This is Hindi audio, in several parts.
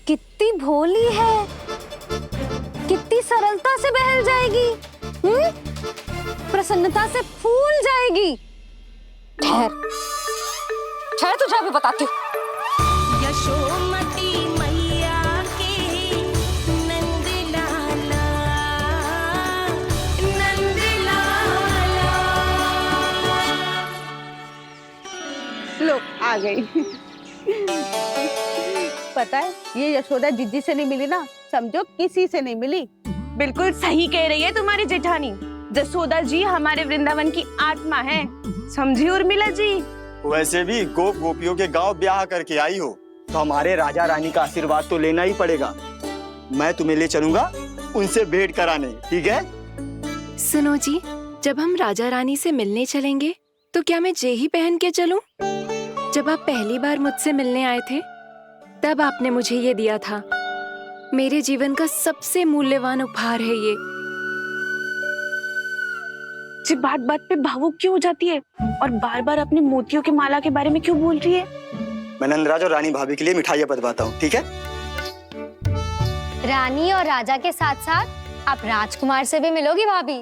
कितनी भोली है, कितनी सरलता से बहल जाएगी, प्रसन्नता से फूल जाएगी। ठहर ठहर, तुझे अभी बताती हूँ। यशोमती मैया के नंद लाला, नंद लाला। लो आ गई। पता है ये यशोदा जिज्जी से नहीं मिली ना, समझो किसी से नहीं मिली। बिल्कुल सही कह रही है तुम्हारी जेठानी। जसोदा जी हमारे वृंदावन की आत्मा है, समझी उर्मिला जी। वैसे भी गोप गोपियों के गांव ब्याह करके आई हो तो हमारे राजा रानी का आशीर्वाद तो लेना ही पड़ेगा। मैं तुम्हें ले चलूंगा उनसे भेंट कराने, ठीक है? सुनो जी, जब हम राजा रानी से मिलने चलेंगे तो क्या मैं जे ही पहन के चलूं? जब आप पहली बार मुझसे मिलने आए थे तब आपने मुझे ये दिया था। मेरे जीवन का सबसे मूल्यवान उपहार है ये। जी बात बात पे भावुक क्यों हो जाती है और बार बार अपने मोतियों के माला के बारे में क्यों बोल रही है? मैं नंदराज और रानी भाभी के लिए मिठाइयाँ बंटवाता हूँ, ठीक है? रानी और राजा के साथ साथ आप राजकुमार से भी मिलोगी भाभी।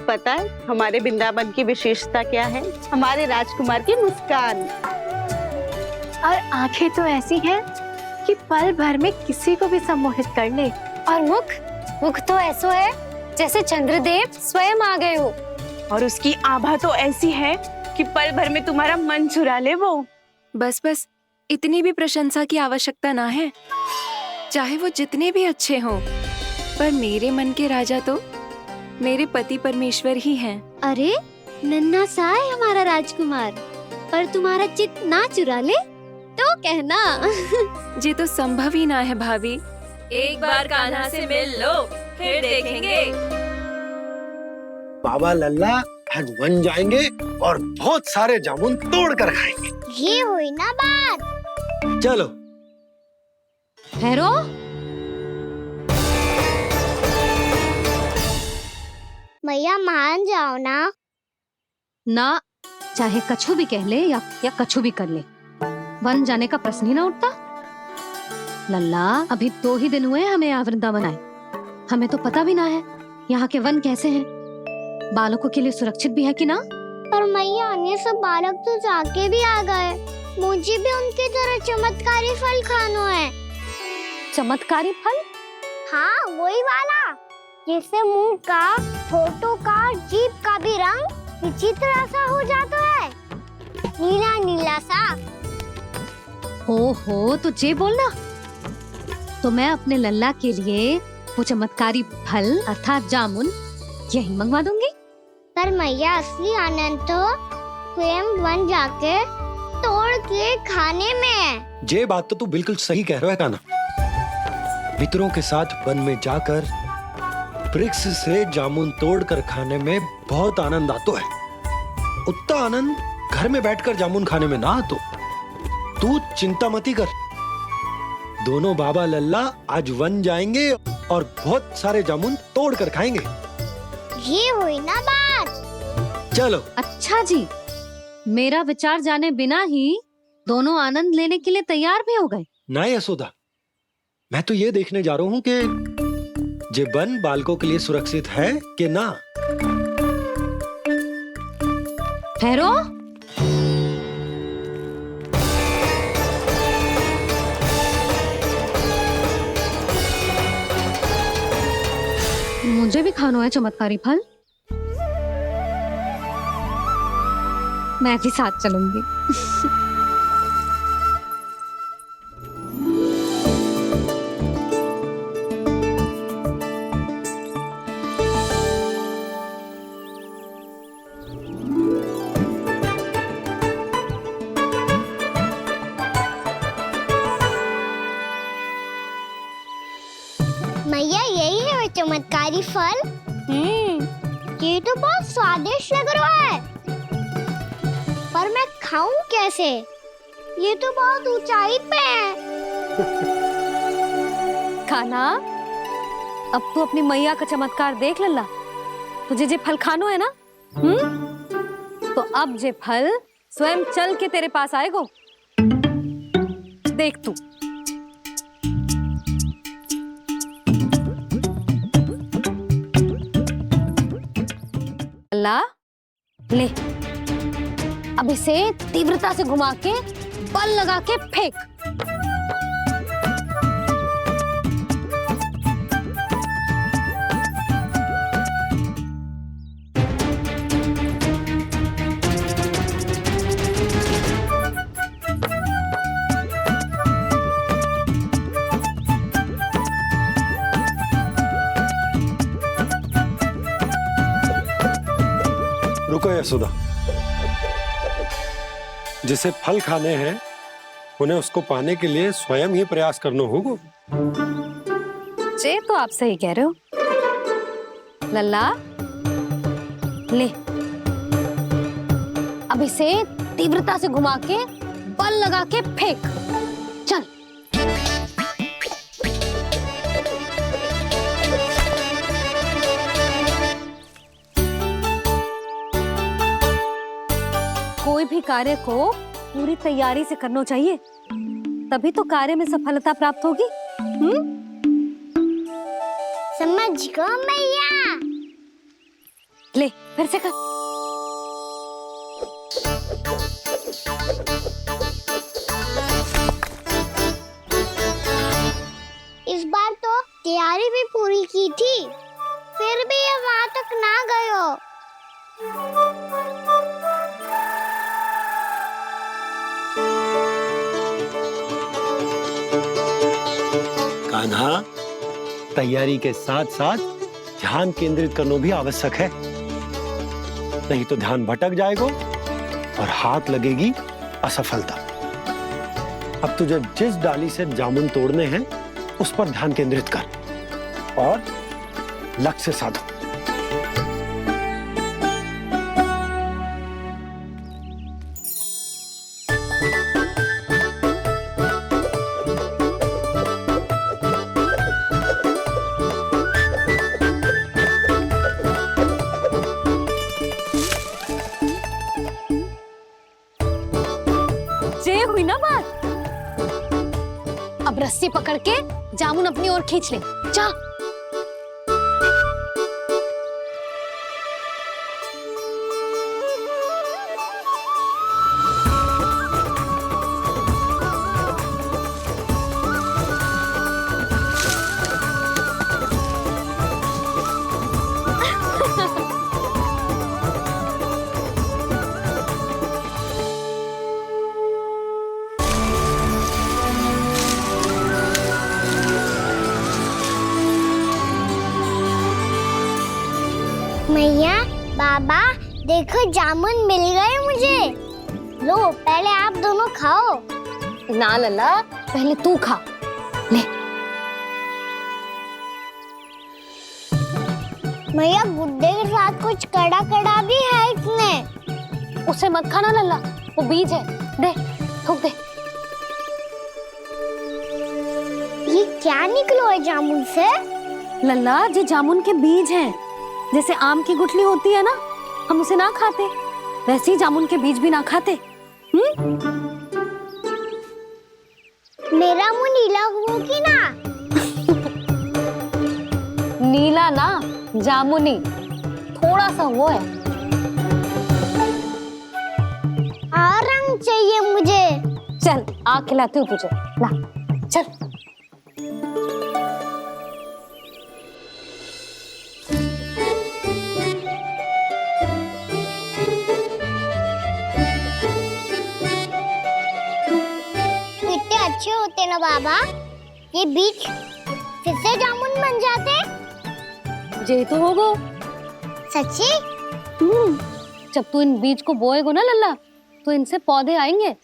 पता है हमारे वृंदावन की विशेषता क्या है? हमारे राजकुमार की मुस्कान। और आंखें तो ऐसी हैं कि पल भर में किसी को भी सम्मोहित कर ले। और मुख तो ऐसा है जैसे चंद्रदेव स्वयं आ गए हो। और उसकी आभा तो ऐसी है कि पल भर में तुम्हारा मन चुरा ले वो। बस बस, इतनी भी प्रशंसा की आवश्यकता ना है। चाहे वो जितने भी अच्छे हों, पर मेरे मन के राजा तो मेरे पति परमेश्वर ही हैं। अरे नन्हा सा है हमारा राजकुमार, पर तुम्हारा चित्त ना चुरा ले तो कहना। ये तो संभव ही ना है भाभी। एक बार कान्हा से मिल लो, फिर देखेंगे। बाबा लल्ला आज वन जाएंगे और बहुत सारे जामुन तोड़ कर खाएंगे। ये हुई ना बात। चलो। भैरो, मैया मान जाओ ना। ना चाहे कछु भी कह ले या कछु भी कर ले, वन जाने का प्रश्न ही ना उठता। लल्ला, अभी 2 ही दिन हुए हमें यहाँ वृंदावन आए, हमें तो पता भी ना है यहाँ के वन कैसे हैं, बालकों के लिए सुरक्षित भी है कि ना। पर मैया ये सब बालक तो जाके भी आ गए, मुझे भी उनकी तरह चमत्कारी फल खाना है। चमत्कारी फल? हाँ वही वाला, जिससे मुंह का, होठों का, जीभ का भी रंग विचित्र सा हो जाता है, नीला नीला सा। हो तो जे बोलना, तो मैं अपने लल्ला के लिए वो चमत्कारी फल अर्थात जामुन यही मंगवा दूंगी। पर मैया असली आनंद तो स्वयं वन जाके तोड़ के खाने में है। ये बात तो तू बिल्कुल सही कह रहा है कान्हा। मित्रों के साथ वन में जाकर वृक्ष से जामुन तोड़कर खाने में बहुत आनंद आता है। उतना आनंद घर में बैठकर जामुन खाने में ना आतो। तू चिंता मती कर, दोनों बाबा लल्ला आज वन जाएंगे और बहुत सारे जामुन तोड़ कर खाएंगे। ये हुई ना बात। चलो। अच्छा जी, मेरा विचार जाने बिना ही दोनों आनंद लेने के लिए तैयार भी हो गए। ना यशोदा, मैं तो ये देखने जा रहा हूँ कि ये वन बालकों के लिए सुरक्षित है कि ना। भैरो, मुझे भी खाना है चमत्कारी फल, मैं भी साथ चलूंगी। मैया यही है वो चमत्कारी फल। ये तो बहुत स्वादिष्ट लग रहा है, पर मैं खाऊं कैसे? ये तो बहुत ऊंचाई पे है। खाना, अब तू अपनी मैया का चमत्कार देख लल्ला। तुझे जे फल खानो है ना, तो अब जे फल स्वयं चल के तेरे पास आएगो। देख तू। ला ले, अब इसे तीव्रता से घुमा के बल लगा के फेंक। रुको यशोदा, जिसे फल खाने हैं उन्हें उसको पाने के लिए स्वयं ही प्रयास करना होगा। जे तो आप सही कह रहे हो। लल्ला ले, अब इसे तीव्रता से घुमा के बल लगा के फेंक। चल। कोई भी कार्य को पूरी तैयारी से करना चाहिए, तभी तो कार्य में सफलता प्राप्त होगी। समझ गो मैया। ले फिर से कर। इस बार तो तैयारी भी पूरी की थी, फिर भी ये वहां तक ना गए हो। कान्हा, तैयारी के साथ साथ ध्यान केंद्रित करना भी आवश्यक है, नहीं तो ध्यान भटक जाएगा और हाथ लगेगी असफलता। अब तुझे जिस डाली से जामुन तोड़ने हैं उस पर ध्यान केंद्रित कर और लक्ष्य साधो। ये हुई ना बात। अब रस्सी पकड़ के जामुन अपनी ओर खींच ले। जा। मैया, बाबा, देखो जामुन मिल गए मुझे। लो, पहले आप दोनों खाओ। ना लल्ला, पहले तू खा। ले। मैया, गुड्डे के साथ कुछ कड़ा कड़ा भी है इसमें। उसे मत खाना लल्ला, वो बीज है। दे, थूक दे। ये क्या निकलो है जामुन से? लल्ला, ये जामुन के बीज हैं। जैसे आम की गुठली होती है ना, हम उसे ना खाते, वैसे ही जामुन के बीज भी ना खाते। मेरा मुंह नीला हुआ कि ना? नीला ना, जामुनी, थोड़ा सा वो है। और रंग चाहिए मुझे। चल, आ खिलाती हूँ तुझे। ला, चल। अच्छे होते ना बाबा, ये बीज फिर से जामुन बन जाते। जे तो होगो। सच्ची? जब तू इन बीज को बोएगो ना लल्ला, तो इनसे पौधे आएंगे।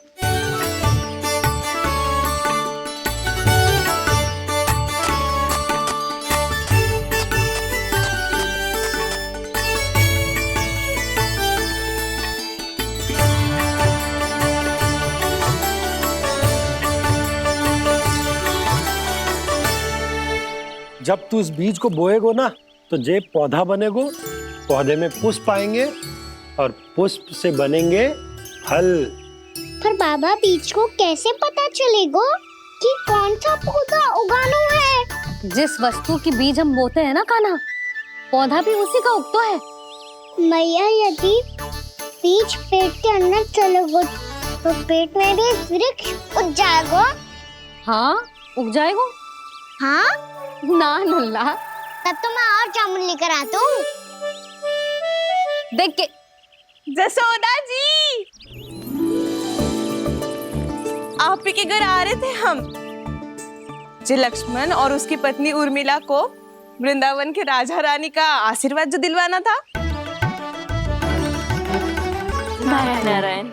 जब तू इस बीज को बोएगो ना, तो जे पौधा बनेगो, पौधे में पुष्प आएंगे और पुष्प से बनेंगे फल। पर बाबा, बीज को कैसे पता चलेगा कि कौन सा पौधा उगाना है? जिस वस्तु की बीज हम बोते हैं ना कान्हा, पौधा भी उसी का उगता है। मैया यदि बीज पेट के अंदर चलोगे तो पेट में भी वृक्ष उग जाएगा। हाँ उग जाएगा। हाँ ना नल्ला, तब तो मैं और जामुन लेकर आता हूँ। देख के जसोदा जी, आप ही के घर आ रहे थे हम। जी लक्ष्मण और उसकी पत्नी उर्मिला को वृंदावन के राजा रानी का आशीर्वाद जो दिलवाना था। नारायण नारायण।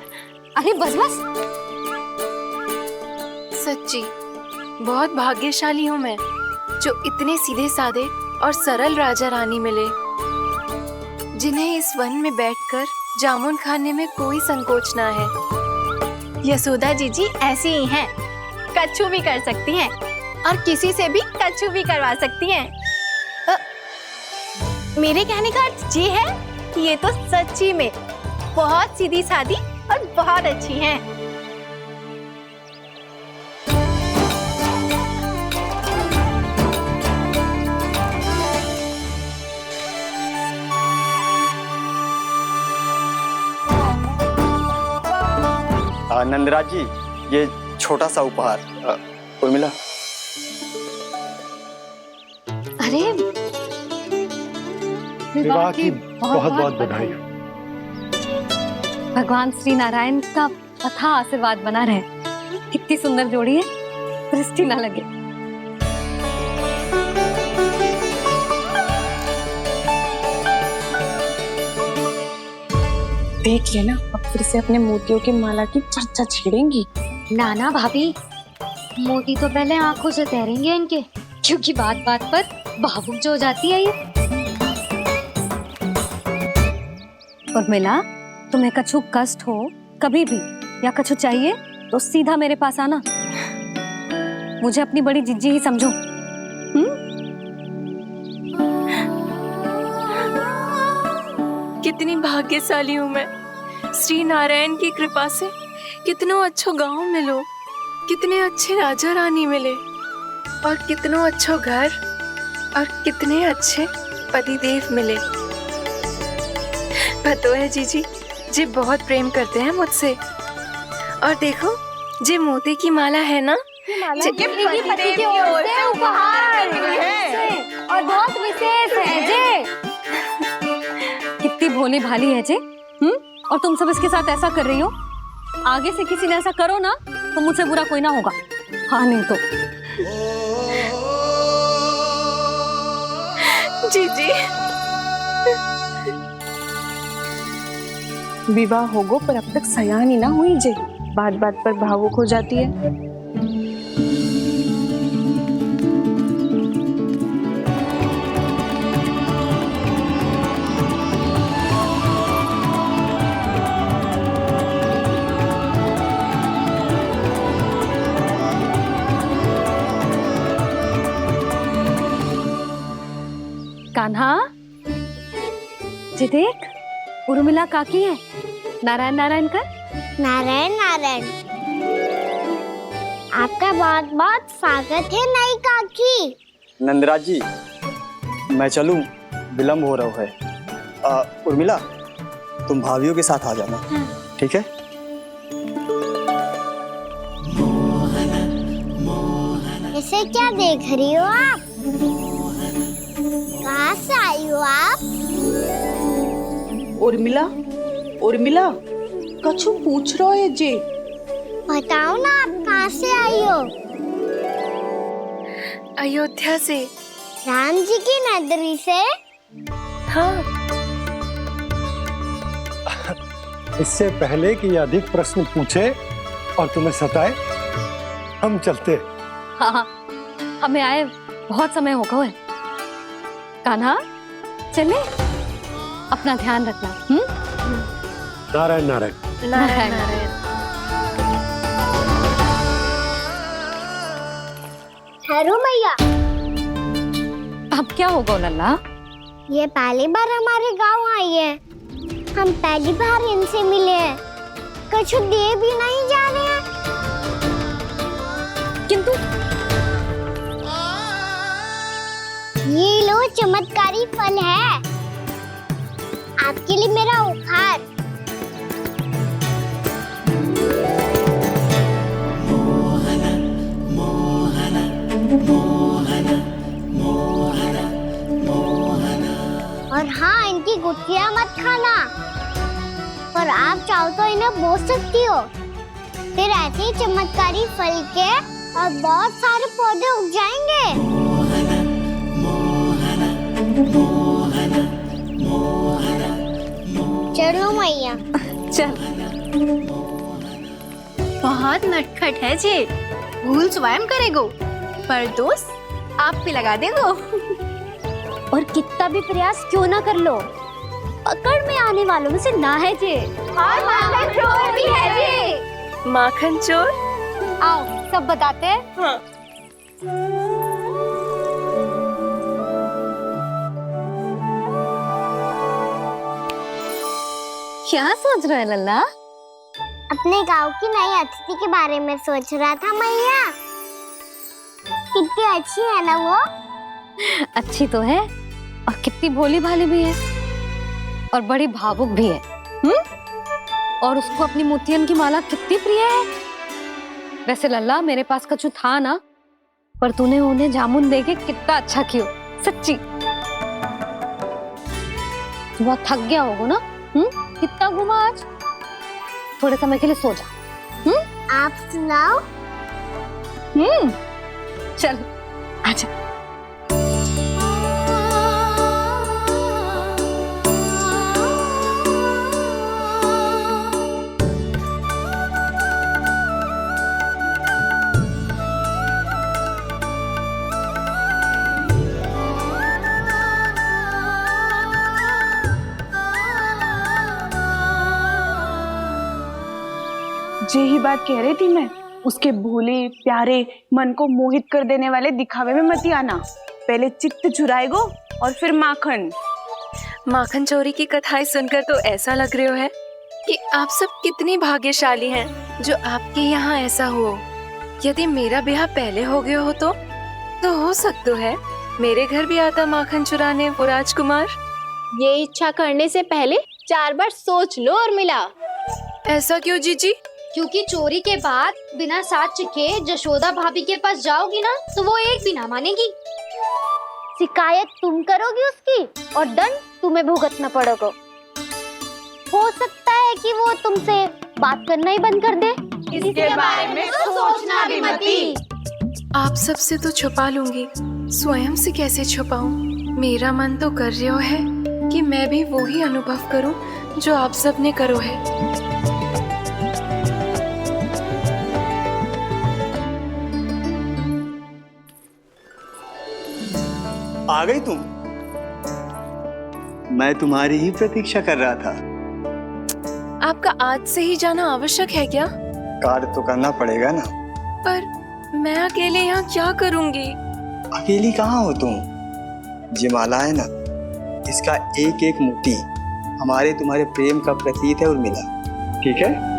अरे बस बस। सच्ची बहुत भाग्यशाली हूँ मैं, जो इतने सीधे साधे और सरल राजा रानी मिले, जिन्हें इस वन में बैठकर जामुन खाने में कोई संकोच ना है। यशोदा जीजी ऐसी ही हैं, कछु भी कर सकती हैं और किसी से भी कछु भी करवा सकती हैं। मेरे कहने का अर्थ ये है कि ये तो सच्ची में बहुत सीधी सादी और बहुत अच्छी हैं। नंदराज जी, ये छोटा सा उपहार। उर्मिला। अरे विवाह की बहुत बहुत बधाई। भगवान श्री नारायण का अथाह आशीर्वाद बना रहे। कितनी सुंदर जोड़ी है, दृष्टि ना लगे। देख लेना, अब फिर से अपने मोतियों की माला की चर्चा छेड़ेंगी। नाना भाभी, मोती तो पहले आंखों से तैरेंगे इनके, क्योंकि बात बात पर भावुक जो हो जाती है ये। उर्मिला, तुम्हें कछु कष्ट हो कभी भी या कछु चाहिए तो सीधा मेरे पास आना। मुझे अपनी बड़ी जिज्जी ही समझो। कितनी भाग्यशाली हूँ मैं, श्री नारायण की कृपा से कितनों अच्छो गांव मिलो, कितने अच्छे राजा रानी मिले और कितनों अच्छो घर और कितने अच्छे पतिदेव मिले। पतो है जीजी, जी बहुत प्रेम करते हैं मुझसे। और देखो, जे मोती की माला है ना, पति की ओर से उपहार और बहुत विशेष है जे। कितनी भोली भाली है जे। और तुम सब इसके साथ ऐसा कर रही हो। आगे से किसी ने ऐसा करो ना तो मुझसे बुरा कोई ना होगा। हाँ नहीं तो। जीजी विवाह होगो पर अब तक सयानी ना हुई जे, बात बात पर भावुक हो जाती है। कान्हा, जी देख, उर्मिला काकी है। नारायण नारायण कर। नारायण नारायण। आपका बहुत बहुत स्वागत है नई काकी। नंदराज जी, मैं चलूं, विलंब हो रहा है। उर्मिला, तुम भाभियों के साथ आ जाना। ठीक है? इसे क्या देख रही हो आप? कहाँ से आई हो आप? उर्मिला, उर्मिला, कछु पूछ रहा है जे। बताओ ना, आप कहाँ से आई हो? अयोध्या से। राम जी की नगरी से? हाँ। इससे पहले कि अधिक प्रश्न पूछे और तुम्हें सताए, हम चलते। हाँ, हमें आए बहुत समय हो गया है। कान्हा, चले, अपना ध्यान रखना। नारायण नारायण। नारायण नारायण। ठहरू मैया, अब क्या होगा लल्ला? ये पहली बार हमारे गांव आई है। हम पहली बार इनसे मिले हैं। कछु दे भी नहीं जा रहे हैं। किंतु ये लो, चमत्कारी फल है। आपके लिए मेरा उपहार। और हाँ, इनकी गुठलियां मत खाना। और आप चाहो तो इन्हें बो सकती हो। फिर ऐसे ही चमत्कारी फल के और बहुत सारे पौधे उग जाएंगे। चलो मैया। चल। बहुत नटखट है जे, भूल स्वयं करेगो, पर दोस्त आप पे लगा देगो। और कितना भी प्रयास क्यों ना कर लो, पकड़ में आने वालों में से ना है जे। और माखन चोर भी है जे। माखन चोर? आओ सब बताते हैं। हाँ। क्या सोच रहा है लल्ला? अपने गांव की नई अतिथि के बारे में सोच रहा था मैया। कितनी अच्छी है ना वो। अच्छी तो है और कितनी भोली भाली भी है और बड़ी भावुक भी है। और उसको अपनी मोतियन की माला कितनी प्रिय है। वैसे लल्ला, मेरे पास कछु था ना, पर तूने उन्हें जामुन देके कितना अच्छा किया, सच्ची। बहुत थक गया होगा ना? कितना घूमा आज? थोड़े समय के लिए सो जा। आप सुनाओ। चल आजा। यही बात कह रही थी मैं, उसके भोले प्यारे मन को मोहित कर देने वाले दिखावे में मत आना। पहले चित्त चुराएगो और फिर माखन। माखन चोरी की कथाएं सुनकर तो ऐसा लग रहा है कि आप सब कितनी भाग्यशाली हैं जो आपके यहाँ ऐसा हो। यदि मेरा ब्याह पहले हो गया हो तो हो सकता है मेरे घर भी आता माखन चुराने वो राजकुमार। ये इच्छा करने से पहले 4 बार सोच लो और मिला। ऐसा क्यों जीजी? क्योंकि चोरी के बाद बिना साथ चिखे जशोदा भाभी के पास जाओगी ना, तो वो एक भी ना मानेगी। शिकायत तुम करोगी उसकी और दंड तुम्हें भुगतना पड़ेगा। हो सकता है कि वो तुमसे बात करना ही बंद कर दे। इसके बारे में तो सोचना भी मती। आप सबसे तो छुपा लूंगी, स्वयं से कैसे छुपाऊं? मेरा मन तो कर रहा है कि मैं भी वो ही अनुभव करूं जो आप सब ने करो है। आ गई तुम? मैं तुम्हारी ही प्रतीक्षा कर रहा था। आपका आज से ही जाना आवश्यक है क्या? कार्य तो करना पड़ेगा ना। पर मैं अकेले यहाँ क्या करूंगी? अकेली कहाँ हो तुम? ये माला है ना, इसका एक एक मोती हमारे तुम्हारे प्रेम का प्रतीक है उर्मिला, ठीक है?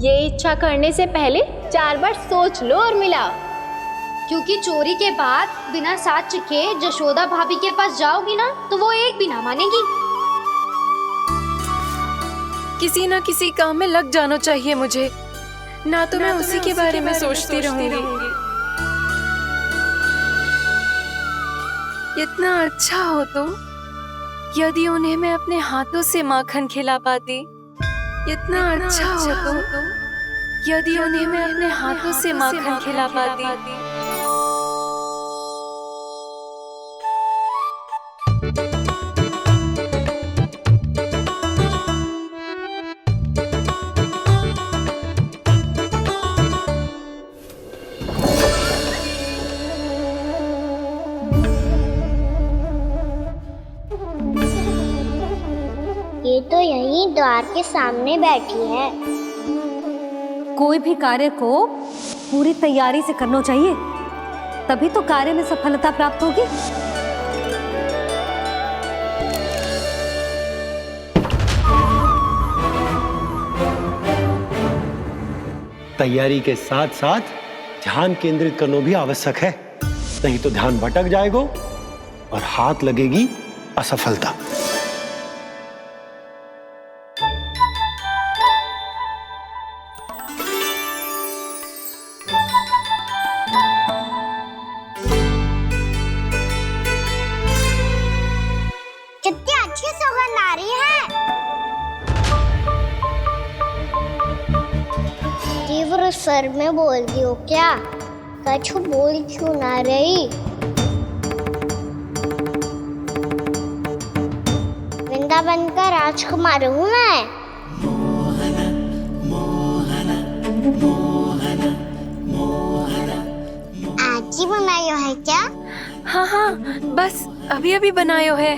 ये इच्छा करने से पहले 4 बार सोच लो और मिला। क्योंकि चोरी के बाद बिना साथ चिखे जशोदा भाभी के पास जाओगी ना, तो वो एक भी ना मानेगी। किसी ना किसी काम में लग जाना चाहिए मुझे, ना तो मैं उसी के बारे में सोचती रहूंगी। इतना अच्छा हो तो यदि उन्हें मैं अपने हाथों से माखन खिला पाती। इतना अच्छा हो तो यदि उन्हें मैं अपने हाथों से माखन खिला पाती। ये तो यहीं द्वार के सामने बैठी है। कोई भी कार्य को पूरी तैयारी से करना चाहिए, तभी तो कार्य में सफलता प्राप्त होगी। तैयारी के साथ साथ ध्यान केंद्रित करना भी आवश्यक है, नहीं तो ध्यान भटक जाएगा और हाथ लगेगी असफलता। कितनी अच्छी सौगंध आ रही है। तीव्र स्वर में बोलती हो क्या? कछु बोल क्यों ना रही? वृंदावन का राजकुमार हूँ मैं। आज ही बनायो है क्या? हाँ हाँ, बस अभी अभी बनायो है।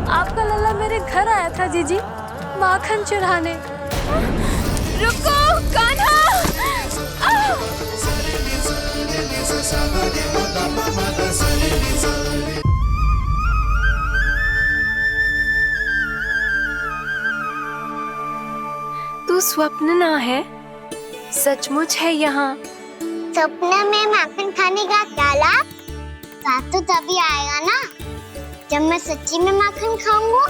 आपका लल्ला मेरे घर आया था जीजी, माखन चुराने। रुको कान्हा! तू स्वप्न ना है, सचमुच है यहाँ। सपने में माखन खाने का क्या लाभ? रात तो तभी आएगा ना जब मैं सच्ची में माखन खाऊंगा।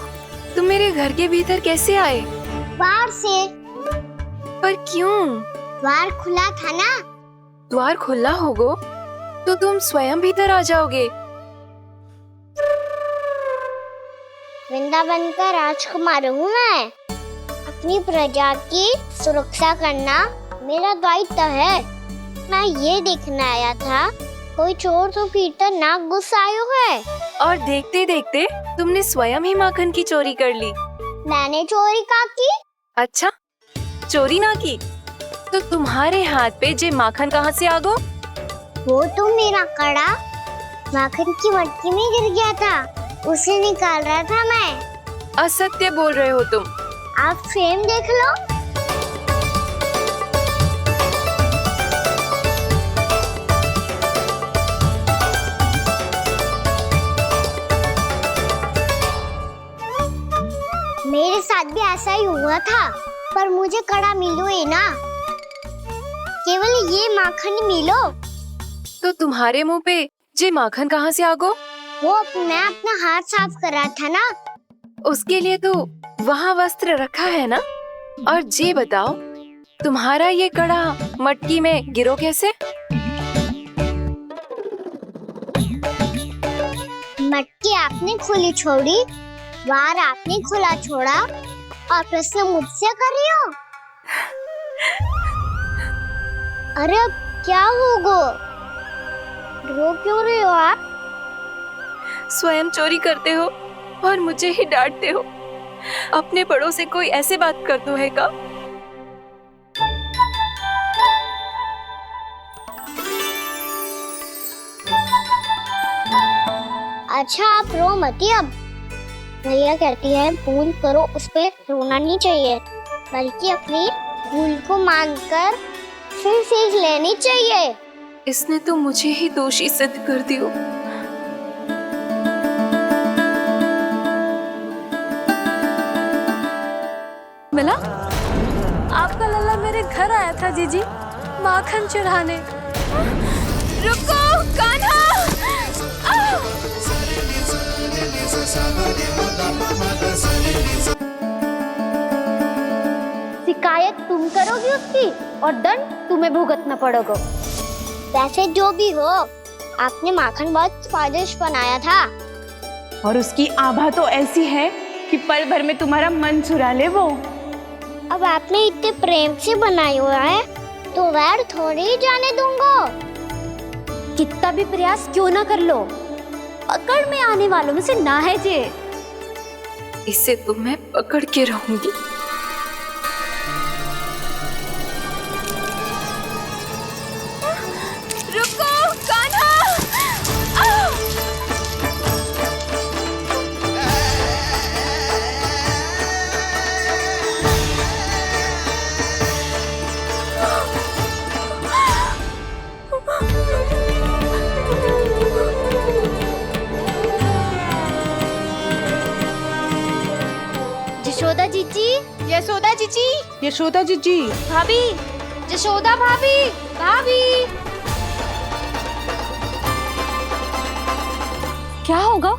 तुम मेरे घर के भीतर कैसे आए? बाहर से। पर क्यों? द्वार खुला था ना। द्वार खुला होगा तो तुम स्वयं भीतर आ जाओगे। वृंदावन का राजकुमार हूँ मैं। अपनी प्रजा की सुरक्षा करना मेरा दायित्व है। मैं ये देखने आया था कोई चोर तो कीर्तन ना घुस आयो है। और देखते देखते तुमने स्वयं ही माखन की चोरी कर ली। मैंने चोरी का की? अच्छा, चोरी ना की तो तुम्हारे हाथ पे जे माखन कहाँ से आ गो? वो तो मेरा कड़ा माखन की मटकी में गिर गया था, उसे निकाल रहा था मैं। असत्य बोल रहे हो तुम। आप फ्रेम देख लो। मेरे साथ भी ऐसा ही हुआ था, पर मुझे कड़ा मिलो ही ना, केवल ये माखन मिलो। तो तुम्हारे मुंह पे जे माखन कहाँ से आ गो? वो मैं अपना हाथ साफ कर रहा था ना। उसके लिए तो वहाँ वस्त्र रखा है ना। और जे बताओ, तुम्हारा ये कड़ा मटकी में गिरो कैसे? मटकी आपने खुली छोड़ी, द्वार आपने खुला छोड़ा, और प्रश्न मुझसे कर रही हो? अरे अब क्या होगा? रो क्यों रहे हो आप? स्वयं चोरी करते हो और मुझे ही डांटते हो। अपने बड़ों से कोई ऐसे बात करते है का? अच्छा आप रो मती। अब भैया कहती है भूल करो, उस पे रोना नहीं चाहिए, बल्कि अपनी भूल को मानकर फिर सीख लेनी चाहिए। इसने तो मुझे ही दोषी सिद्ध कर दियो। मिला? आपका लल्ला मेरे घर आया था जीजी, माखन चुराने। रुको कान्हा! शिकायत तुम करोगी उसकी और दंड तुम्हें भुगतना पड़ेगा। वैसे जो भी हो, आपने माखन बहुत स्वादिष्ट बनाया था। और उसकी आभा तो ऐसी है कि पल भर में तुम्हारा मन चुरा ले वो। अब आपने इतने प्रेम से बनाया हुआ है तो वैर थोड़ी ही जाने दूंगा। कितना भी प्रयास क्यों ना कर लो, पकड़ में आने वालों में से ना है जे। इसे तो मैं पकड़ के रहूंगी। रुको कान्हा! यशोदा जीजी, यशोदा जीजी, भाभी, जशोदा भाभी, भाभी। क्या होगा?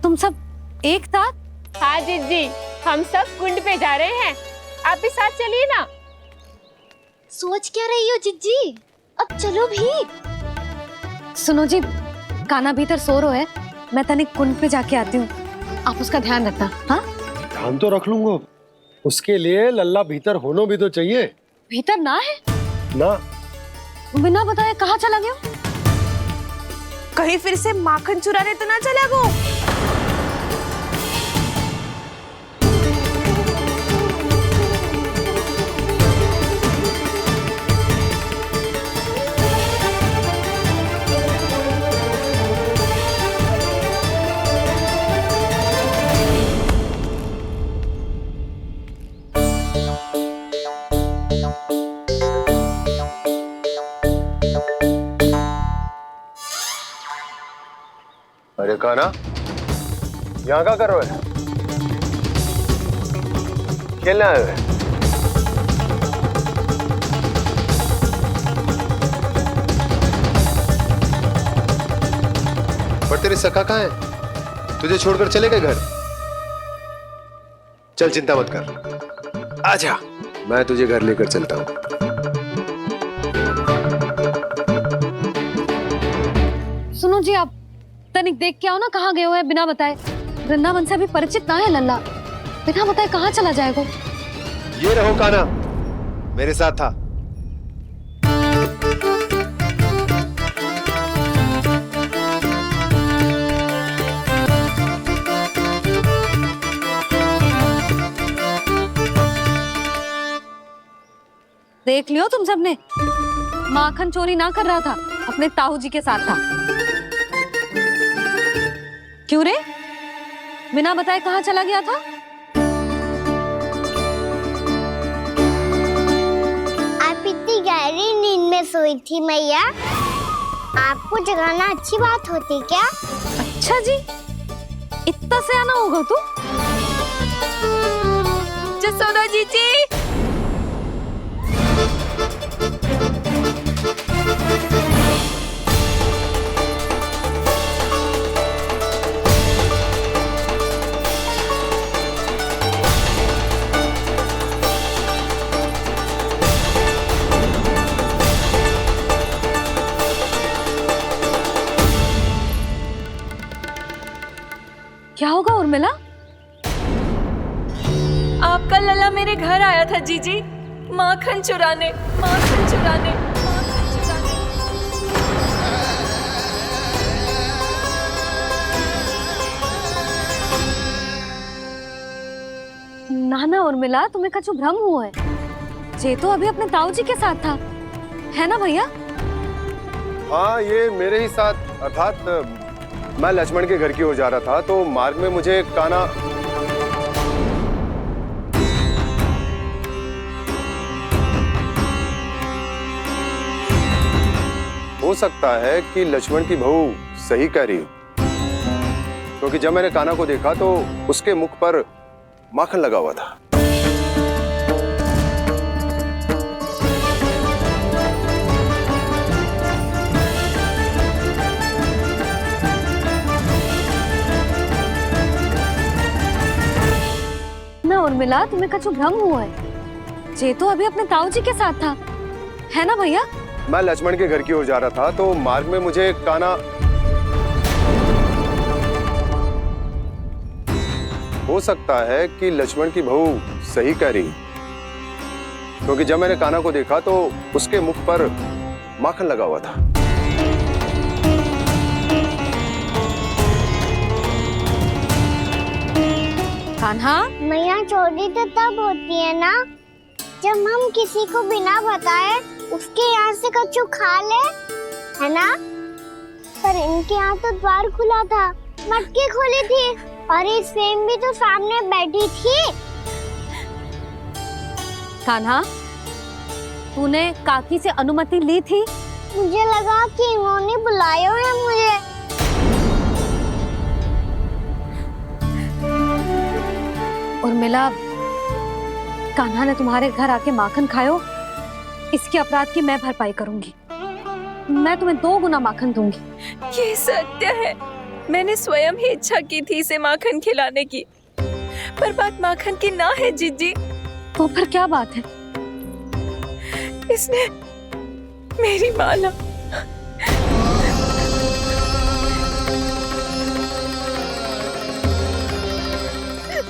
तुम सब एक साथ? हाँ जीजी, हम सब कुंड पे जा रहे हैं, आप भी साथ चलिए ना। सोच क्या रही हो जिज्जी? अब चलो भी। सुनो जी, काना भीतर सो रो है, मैं तनिक कुंड पे जाके आती हूँ, आप उसका ध्यान रखना। हाँ, ध्यान तो रख लूंगा, उसके लिए लल्ला भीतर होना भी तो चाहिए। भीतर ना है? ना, बिना बताए कहाँ चला गया? कहीं फिर से माखन चुराने तो ना चला गो। अरे काना, यहाँ क्या कर रहे हो? खेलने आए हुए? पर तेरे सखा कहाँ है? तुझे छोड़कर चले गए घर? चल चिंता मत कर, आजा, मैं तुझे घर लेकर चलता हूँ। सुनो जी, आप तनिक देख के आओ ना कहाँ गए हुए हैं बिना बताए। वृंदावन से अभी परिचित ना है लल्ला, बिना बताए कहाँ चला जाएगा? ये रहो काना, मेरे साथ था। देख लियो तुम सबने, माखन चोरी ना कर रहा था, अपने ताऊ जी के साथ था। क्यों रे, बिना बताए कहाँ चला गया था? आप इतनी गहरी नींद में सोई थी मैया, आपको जगाना अच्छी बात होती क्या? अच्छा जी, इतना सयाना होगा तू? जसोदा जीजी, क्या होगा उर्मिला? आपका लल्ला मेरे घर आया था जीजी, माखन चुराने, माखन चुराने, माखन चुराने। ना ना उर्मिला, तुम्हें कछु भ्रम हुआ है। जे तो अभी अपने ताऊ जी के साथ था, है ना भैया? हाँ, ये मेरे ही साथ, अर्थात मैं लक्ष्मण के घर की ओर जा रहा था, तो मार्ग में मुझे काना हो सकता है कि लक्ष्मण की बहू सही कह रही हो, क्योंकि जब मैंने काना को देखा तो उसके मुख पर माखन लगा हुआ था। ना उर्मिला, तुम्हें कछु भ्रम हुआ है। जे तो अभी अपने ताऊ जी के साथ था, है ना भैया? मैं लक्ष्मण के घर की ओर जा रहा था, तो मार्ग में मुझे काना हो सकता है कि लक्ष्मण की बहू सही कह रही, क्योंकि जब मैंने काना को देखा तो उसके मुख पर माखन लगा हुआ था। कान्हा, मैया, चोरी तो तब होती है ना जब हम किसी को बिना बताए उसके यहाँ से कछु खा ले, है ना? पर इनके यहाँ तो द्वार खुला था, मटकी खुली थी और ये सेम भी तो सामने बैठी थी। कान्हा, तूने काकी से अनुमति ली थी? मुझे लगा कि इन्होंने बुलाया है मुझे। उर्मिला, कान्हा ने तुम्हारे घर आके माखन खायो, इसके अपराध की मैं भरपाई करूंगी। मैं तुम्हें 2 गुना माखन दूंगी। ये सत्य है, मैंने स्वयं ही इच्छा की थी इसे माखन खिलाने की, पर बात माखन की ना है जीजी। तो फिर क्या बात है? इसने मेरी माला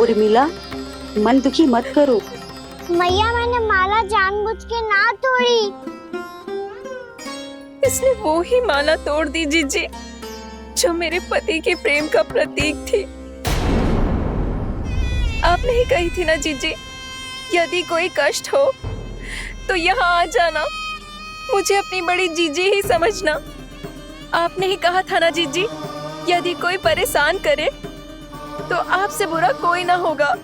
उर्मिला, मन दुखी मत करो। मैया मैंने माला जानबूझ के ना तोड़ी। इसने वो ही माला तोड़ दी जीजी जो मेरे पति के प्रेम का प्रतीक थी। आपने ही कही थी ना जीजी, यदि कोई कष्ट हो तो यहाँ आ जाना, मुझे अपनी बड़ी जीजी ही समझना। आपने ही कहा था ना जीजी, यदि कोई परेशान करे तो आपसे बुरा कोई ना होगा।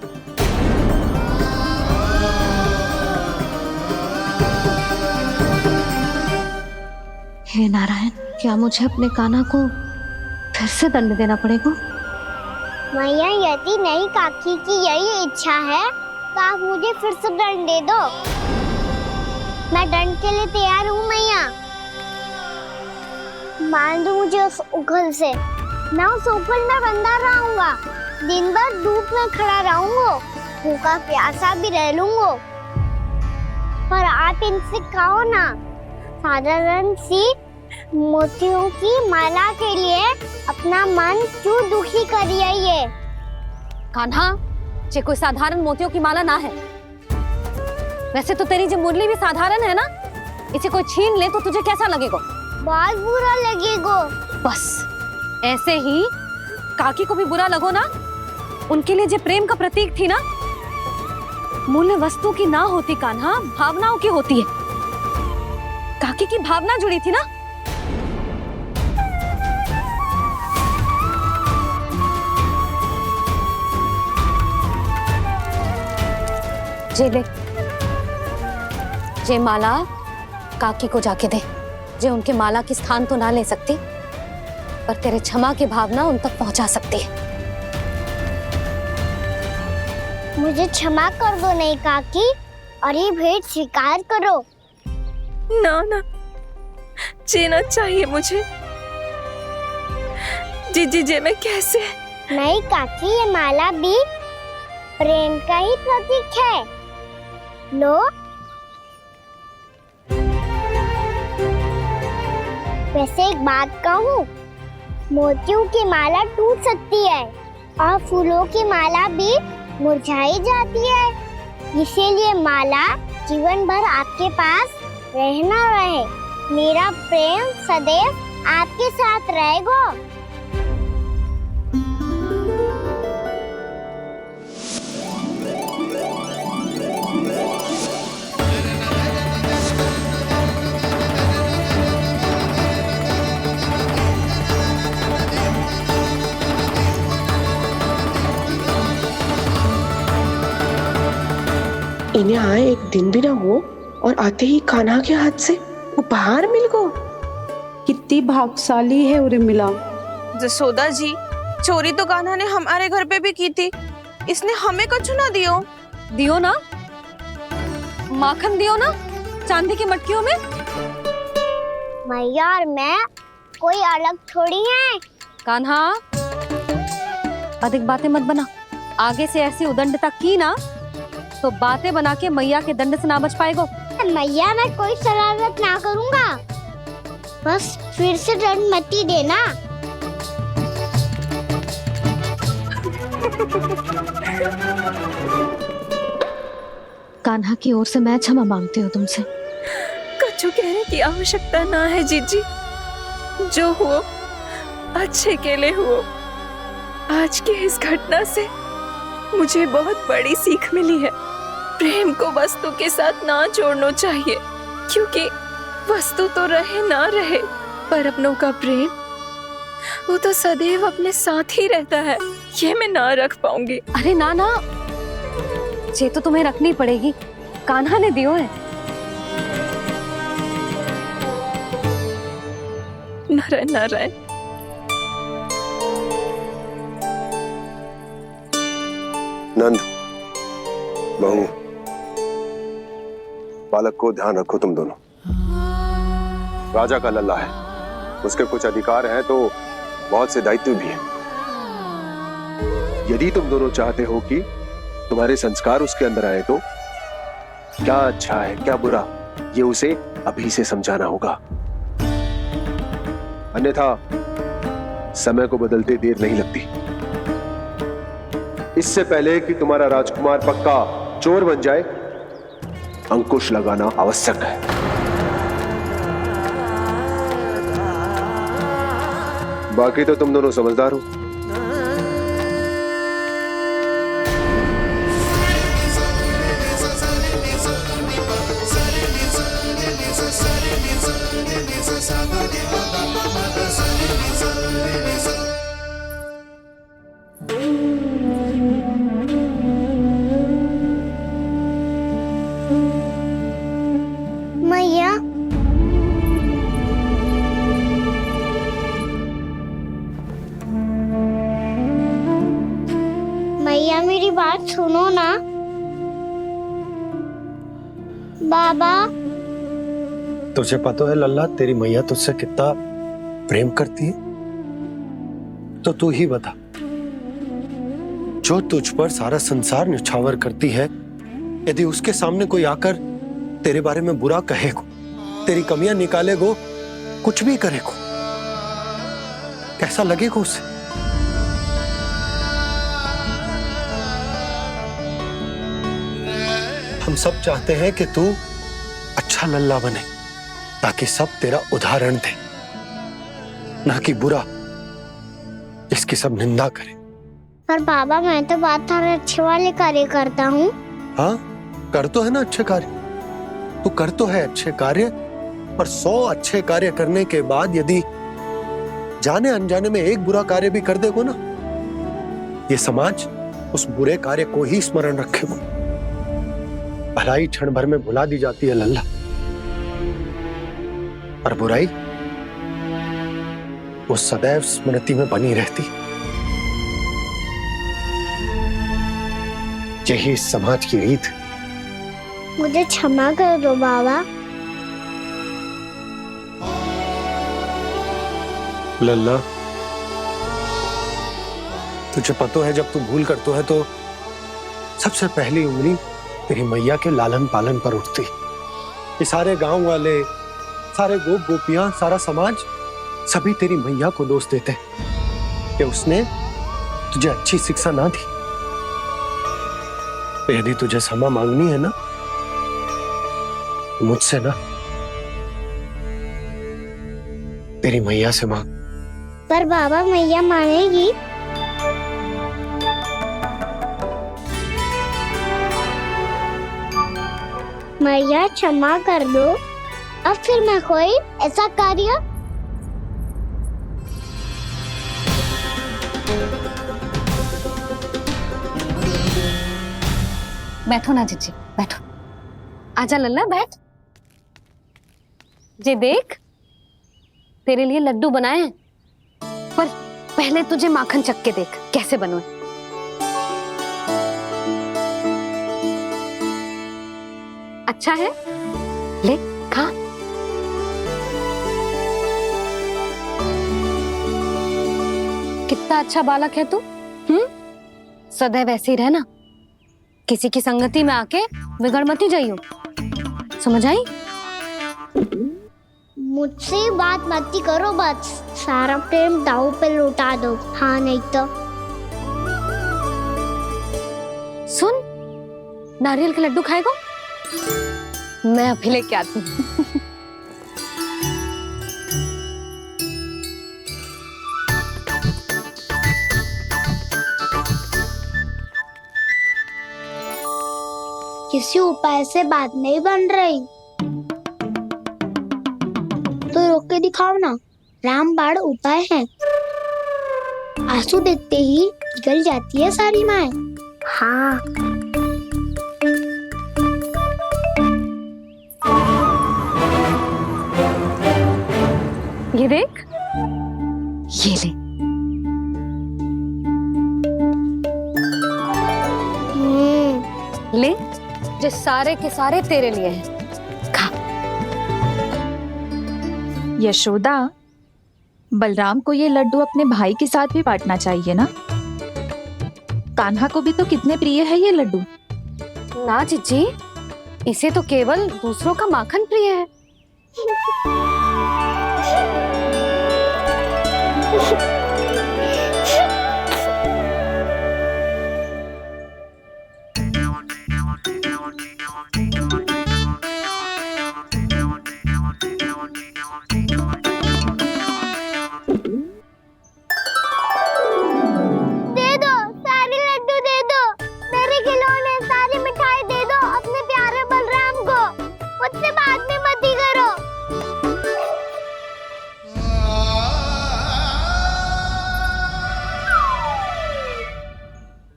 हे नारायण, क्या मुझे अपने कान्हा को फिर से दंड देना पड़ेगा? मैया यदि नहीं काकी की यही इच्छा है तो आप मुझे फिर से दंड दे दो। मैं दंड के लिए तैयार हूँ मैया। मान दो मुझे उस उखल से, मैं उस उखल में बंधा रहूंगा, दिन भर धूप में खड़ा रहूंगा, भूखा प्यासा भी रह लूंगा। पर आप इनसे कहो ना, साधारण सी मोतियों की माला के लिए अपना मन क्यों दुखी करिए ये? कान्हा, ये कोई साधारण मोतियों की माला ना है। वैसे तो तेरी जो मुरली भी साधारण है ना, इसे कोई छीन ले तो तुझे कैसा लगेगा? बहुत बुरा लगेगा। बस ऐसे ही काकी को भी बुरा लगो ना। उनके लिए जो प्रेम का प्रतीक थी ना, मूल्य वस्तु की ना होती कान्हा, भावनाओं की होती है। काकी की भावना जुड़ी थी ना। जे ले, जे माला काकी को जाके दे। जे उनके माला की स्थान तो ना ले सकती, पर तेरे क्षमा की भावना उन तक पहुंचा सकती है। मुझे क्षमा कर दो नहीं काकी, और ये भेंट स्वीकार करो। ना ना, जीना चाहिए मुझे। जीजी जे मैं कैसे? नहीं काकी, ये माला भी प्रेम का ही प्रतीक है। लो। वैसे एक बात कहूँ, मोतियों की माला टूट सकती है और फूलों की माला भी मुरझाई जाती है। इसीलिए माला जीवन भर आपके पास रहना रहे। मेरा प्रेम सदैव आपके साथ रहेगा। इन्हें आए एक दिन भी ना हो और आते ही कान्हा के हाथ से उपहार मिल गो। कितनी भाग्यशाली है उर्मिला। जसोदा जी, चोरी तो कान्हा ने हमारे घर पे भी की थी, इसने हमें कछु ना दियो। दियो ना, माखन दियो ना, चांदी की मटकियों में। मैया और मैं कोई अलग थोड़ी हैं। कान्हा, अधिक बातें मत बना। आगे से ऐसी उदंडता की ना तो बातें बना के मैया के दंड से ना बच पाएगो। मैया मैं कोई शरारत ना करूंगा, बस फिर से दंड मत ही देना। कान्हा की ओर से मैं क्षमा मांगती हूँ तुमसे। कछु कहने की आवश्यकता ना है जीजी, जो हुआ अच्छे के लिए हुआ। आज की इस घटना से मुझे बहुत बड़ी सीख मिली है। प्रेम को वस्तु के साथ ना जोड़ना चाहिए, क्योंकि वस्तु तो रहे ना रहे, पर अपनों का प्रेम वो तो सदैव अपने साथ ही रहता है। ये मैं ना रख पाऊंगी। अरे ना ना, ये तो तुम्हें रखनी पड़ेगी। कान्हा ने दियो है। नारायण नारायण। नंद, बहू, बालक को ध्यान रखो तुम दोनों। राजा का लल्ला है, उसके कुछ अधिकार हैं तो बहुत से दायित्व भी हैं। यदि तुम दोनों चाहते हो कि तुम्हारे संस्कार उसके अंदर आए तो क्या अच्छा है क्या बुरा ये उसे अभी से समझाना होगा, अन्यथा समय को बदलते देर नहीं लगती। इससे पहले कि तुम्हारा राजकुमार पक्का चोर बन जाए, अंकुश लगाना आवश्यक है। बाकी तो तुम दोनों समझदार हो। मैया, मैया मेरी बात सुनो ना। बाबा, तुझे पता है लल्ला, तेरी मैया तुझसे कितना प्रेम करती है? तो तू ही बता, जो तुझ पर सारा संसार निछावर करती है, यदि उसके सामने कोई आकर तेरे बारे में बुरा कहेगो, तेरी कमियां निकालेगो, कुछ भी करेगो, कैसा लगेगा उसे? हम सब चाहते हैं कि तू अच्छा लल्ला बने, ताकि सब तेरा उदाहरण दे, ना कि बुरा जिसकी सब निंदा करे। पर बाबा मैं तो बात थारे अच्छे वाले कार्य करता हूँ। हाँ, कर तो है ना अच्छे कार्य, तू कर तो है अच्छे कार्य, पर 100 अच्छे कार्य करने के बाद यदि जाने अनजाने में एक बुरा कार्य भी कर देगो ना, ये समाज उस बुरे कार्य को ही स्मरण रखेगो। भलाई क्षण भर में भुला दी जाती है लल्ला, और बुराई वो सदैव स्मृति में बनी रहती। यही इस समाज की रीत। मुझे क्षमा कर दो बाबा। लल्ला, तुझे पता है जब तू भूल करतो है तो सबसे पहली उंगली तेरी मैया के लालन पालन पर उठती। ये सारे गांव वाले, सारे गोप गोपियां, सारा समाज सभी तेरी मैया को दोष देते कि उसने तुझे अच्छी शिक्षा ना दी। तो यदि तुझे क्षमा मांगनी है ना, मुझसे ना, तेरी मैया से मांग। पर बाबा मैया मानेगी? मैया क्षमा कर दो, अब फिर मैं कोई ऐसा कार्य। बैठो ना जीजी, बैठो। आजा लल्ला, बैठ। जे देख, तेरे लिए लड्डू बनाए हैं, पर पहले तुझे माखन चख के देख कैसे बनो। अच्छा है, ले खा। कितना अच्छा बालक है तू। सदैव ऐसे ही रहना, किसी की संगति में आके बिगड़ मत ही जाइयो, समझ आई? मुझसे बात मत ही करो, बस सारा प्रेम दाव पे लौटा दो। हाँ नहीं तो सुन, नारियल के लड्डू खाएगा? मैं अभी लेके आती हूँ। किसी उपाय से बात नहीं बन रही तो रोक के दिखाओ ना। रामबाण उपाय है, आंसू देखते ही निकल जाती है सारी माए। हाँ, ये देख, ये ले। ले, जो सारे के सारे तेरे लिए हैं। यशोदा, बलराम को ये लड्डू अपने भाई के साथ भी बांटना चाहिए ना। कान्हा को भी तो कितने प्रिय है ये लड्डू। ना जीजी, इसे तो केवल दूसरों का माखन प्रिय है। दे दो, सारे लड्डू दे दो, मेरे खिलौने, सारी मिठाई दे दो अपने प्यारे बलराम को। मुझसे बाद में मत ही करो।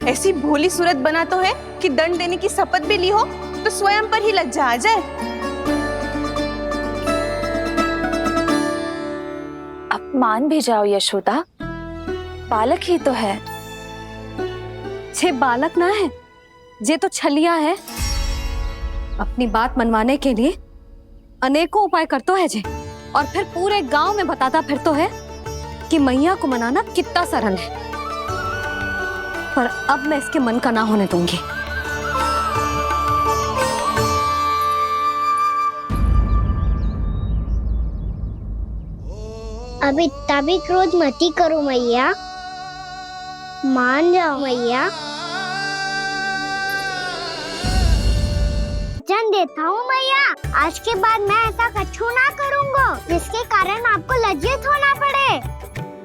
ऐसी भोली सूरत बना तो है कि दंड देने की शपथ भी ली हो तो स्वयं पर ही लज्जा आ जाए। अपमान भी जाओ यशोदा, बालक ही तो है। छे बालक ना है, जे तो छलिया है। अपनी बात मनवाने के लिए अनेकों उपाय करतो है जे, और फिर पूरे गांव में बताता फिरतो है कि मैया को मनाना कितना सरल है। पर अब मैं इसके मन का ना होने दूंगी। अब इतना भी क्रोध मत ही करो मैया, मान जाओ मैया। वचन देता हूँ मैया, आज के बाद मैं ऐसा कछु ना करूँगा जिसके कारण आपको लज्जित होना पड़े।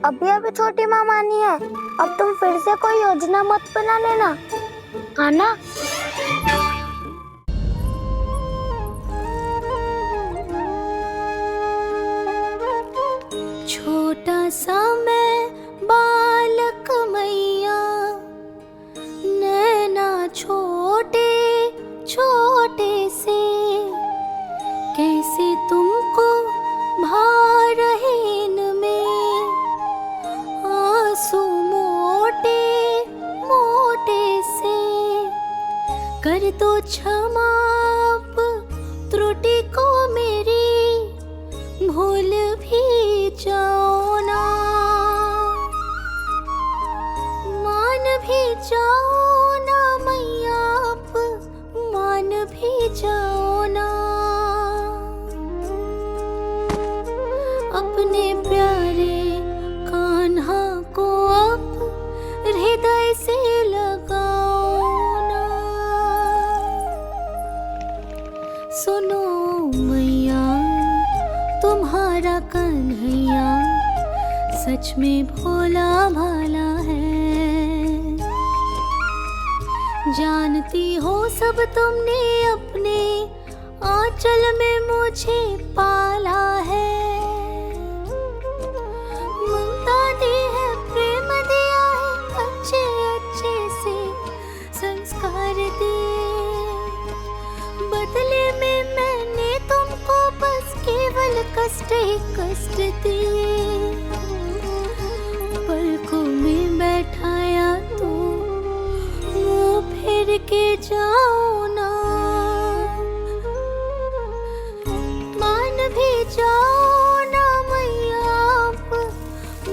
अभी छोटी माँ मानी है, अब तुम फिर से कोई योजना मत बना लेना, हाँ ना? छोटा सा मैं बालक मैया, नैना छोटे छोटे से, कैसे तुमको भा रहे इनमें आंसू मोटे मोटे से। कर दो क्षमा त्रुटि को मेरी, भूल भी जाओ ना, मान भी जाओ ना मैया, आप मान भी जाओ ना। अपने प्यारे कान्हा को अब हृदय से लगाओ ना। सुनो मैया, तुम्हारा कन्हैया सच में भोला भाला है। जानती हो सब तुमने अपने आंचल में मुझे पाला है। ममता दी है, प्रेम दिया है, अच्छे अच्छे से संस्कार दिए। बदले में मैंने तुमको बस केवल कष्ट ही कष्ट दिए। पलकों में बैठाया तो मुंह फेर के जाओ ना, मान भी जाओ ना मैया, आप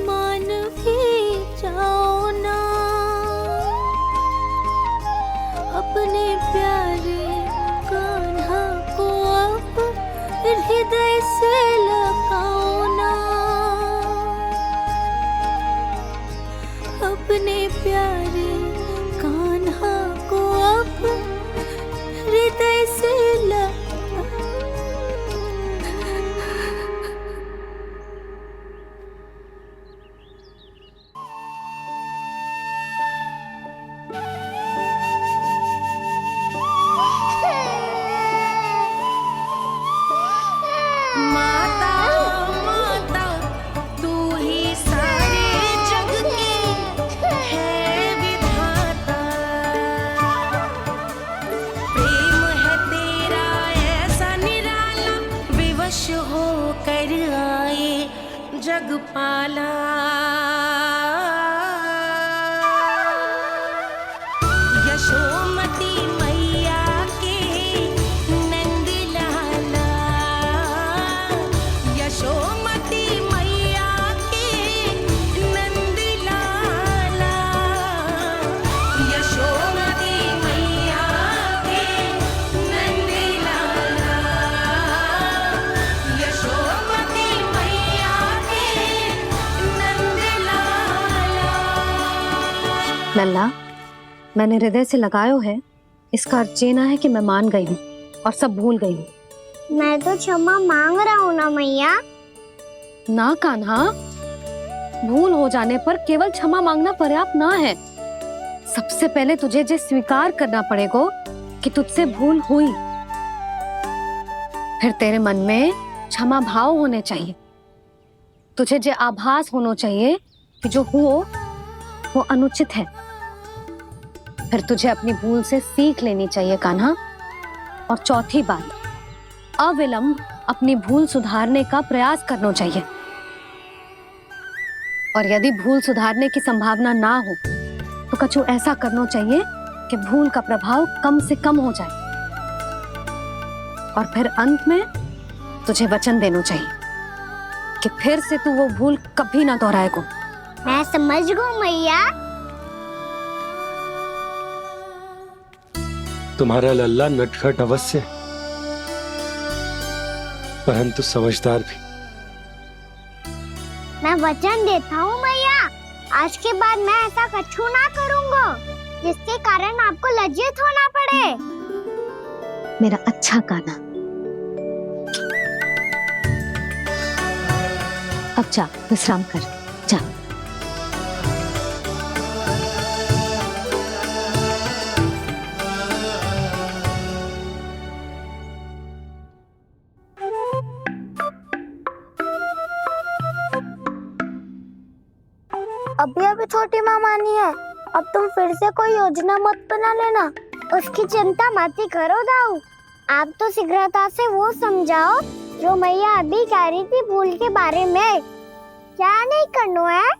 मान भी जाओ ना। अपने प्यारे कान्हा को अब हृदय से लगाओ ना। अपने प्यारे कान्हा को अब हृदय से माता माता तू ही सारे जग की है विधाता। प्रेम है तेरा ऐसा निराला, विवश हो कर आए जग पाला। यशोमती मैया के नंद लाला, यशोमती लल्ला, मैंने हृदय से लगायो है, इसका अर्थ ये ना है कि मैं मान गई हूँ और सब भूल गई हूँ। मैं तो क्षमा मांग रहा हूँ ना मैया। ना कान्हा, भूल हो जाने पर केवल क्षमा मांगना पर्याप्त ना है। सबसे पहले तुझे ये स्वीकार करना पड़ेगा कि तुझसे भूल हुई। फिर तेरे मन में क्षमा भाव होने चाहिए। तुझे ये आभास होना चाहिए कि जो हुआ वो अनुचित है। फिर तुझे अपनी भूल से सीख लेनी चाहिए कान्हा। और चौथी बात, अविलंब अपनी भूल सुधारने का प्रयास करना चाहिए। और यदि भूल सुधारने की संभावना ना हो तो कछु ऐसा करना चाहिए कि भूल का प्रभाव कम से कम हो जाए। और फिर अंत में तुझे वचन देना चाहिए कि फिर से तू वो भूल कभी ना दोहराएगा। मैं समझ गई मैया। तुम्हारा लल्ला नटखट अवश्य है, परंतु समझदार भी। मैं वचन देता हूँ मैया, आज के बाद मैं ऐसा कछु ना करूँगा जिसके कारण आपको लज्जित होना पड़े। मेरा अच्छा कान्हा, अब जा विश्राम कर, जा। अभी अभी छोटी माँ मानी है, अब तुम फिर से कोई योजना मत बना लेना। उसकी चिंता मत ही करो दाऊ। आप तो शीघ्रता से वो समझाओ जो मैया अभी कह रही थी भूल के बारे में। क्या नहीं करना है?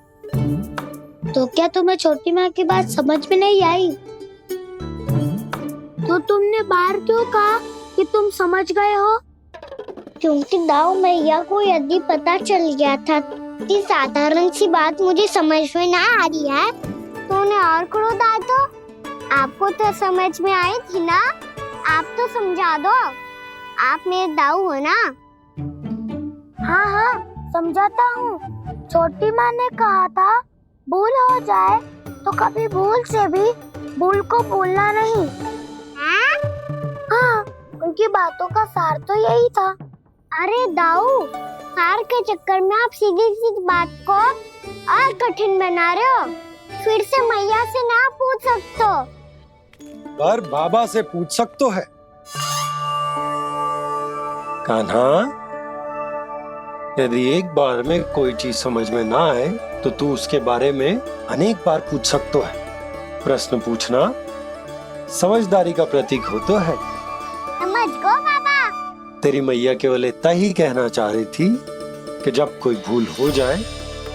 तो क्या तुम्हें छोटी माँ की बात समझ में नहीं आई? तो तुमने बाहर क्यों कहा कि तुम समझ गए हो? क्योंकि दाऊ मैया को यदि पता चल गया था कि साधारण सी बात मुझे समझ में ना आ रही है तो उन्हें और क्रोध आया। तो आपको तो समझ में आई थी ना, आप तो समझा दो। आप मेरे दाऊ हो ना। हाँ हाँ समझाता हूँ। छोटी माँ ने कहा था भूल हो जाए तो कभी भूल से भी भूल को भूलना नहीं। हाँ उनकी बातों का सार तो यही था। अरे दाऊ, सार के चक्कर में आप सीधी सीधी बात को और कठिन बना रहे हो। फिर से मैया से ना पूछ सकते हो, पर बाबा से पूछ सकते है। कान्हा, यदि एक बार में कोई चीज समझ में ना आए तो तू उसके बारे में अनेक बार पूछ सकते है। प्रश्न पूछना समझदारी का प्रतीक होता है। समझ गो बाबा। तेरी मैया केवल इतना ही कहना चाह रही थी कि जब कोई भूल हो जाए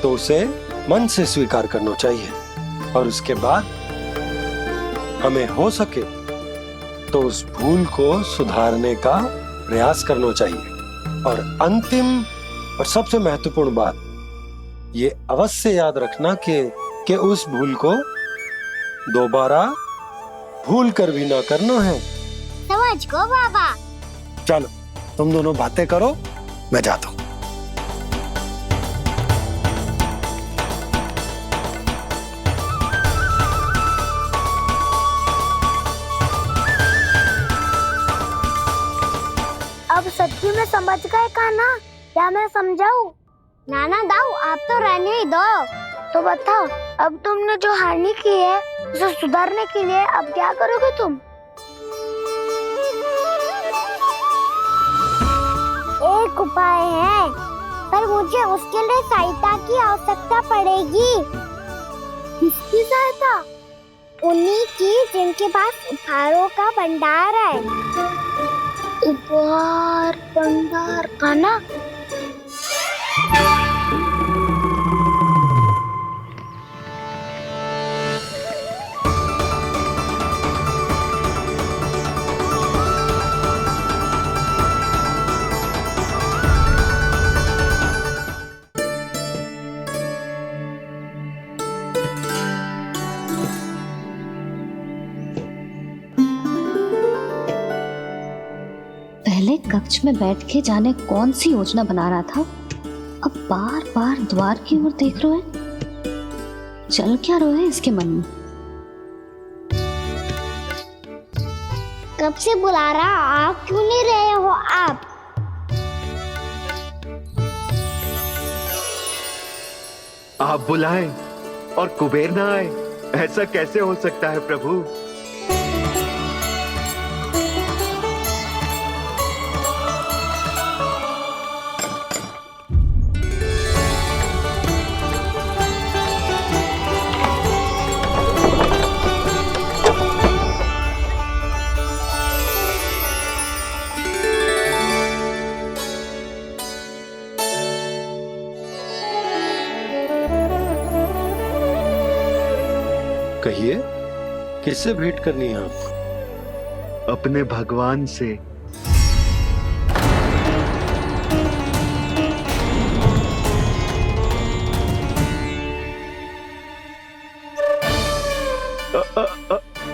तो उसे मन से स्वीकार करना चाहिए और उसके बाद हमें हो सके तो उस भूल को सुधारने का प्रयास करना चाहिए। और अंतिम और सबसे महत्वपूर्ण बात ये अवश्य याद रखना कि उस भूल को दोबारा भूल कर भी ना करना है। समझ गो बाबा। चलो तुम दोनों बातें करो, मैं जाता हूँ। अब सच्ची में समझ गए कान्हा? क्या मैं समझाऊं? नाना दाऊ, आप तो रहने ही दो। तो बताओ, अब तुमने जो हानि की है उसे सुधारने के लिए अब क्या करोगे तुम? एक उपाय है, पर मुझे उसके लिए सहायता की आवश्यकता पड़ेगी। किसकी सहायता? उन्हीं की जिनके पास उपहारों का भंडार है। उपहार भंडार का ना? पहले कक्ष में बैठ के जाने कौन सी योजना बना रहा था, अब बार बार द्वार की ओर देख रहे हैं। चल क्या रहे हैं इसके मन में? कब से बुला रहा, आप क्यों नहीं रहे हो आप? आप बुलाएं और कुबेर ना आए, ऐसा कैसे हो सकता है प्रभु? कहिए, किससे भेंट करनी है आपको? अपने भगवान से।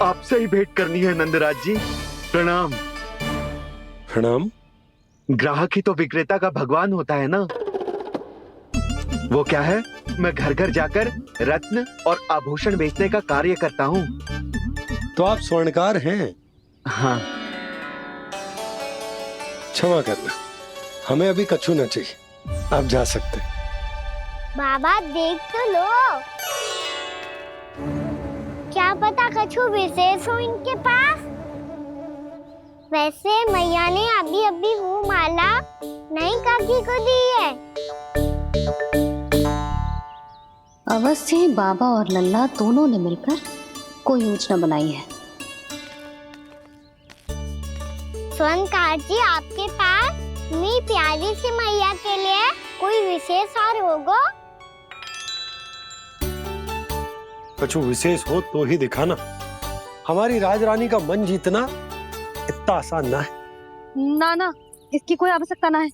आपसे ही भेंट करनी है नंदराज जी। प्रणाम। प्रणाम। ग्राहक ही तो विक्रेता का भगवान होता है ना। वो क्या है, मैं घर घर जाकर रत्न और आभूषण बेचने का कार्य करता हूँ। तो आप स्वर्णकार हैं? हाँ। क्षमा करना, हमें अभी कछु न चाहिए, आप जा सकते हैं। बाबा देख तो लो, क्या पता कछु विशेष हो इनके पास। वैसे मैया ने अभी अभी वो माला नई काकी को दी है। अवश्य ही बाबा और लल्ला दोनों ने मिलकर कोई योजना बनाई है। स्वर्णकार जी, आपके पास मेरी प्यारी सी मैया के लिए कोई विशेष हार होगा? कछु विशेष हो तो ही दिखाना। हमारी राजरानी का मन जीतना इतना आसान ना है। ना, इसकी कोई आवश्यकता ना है।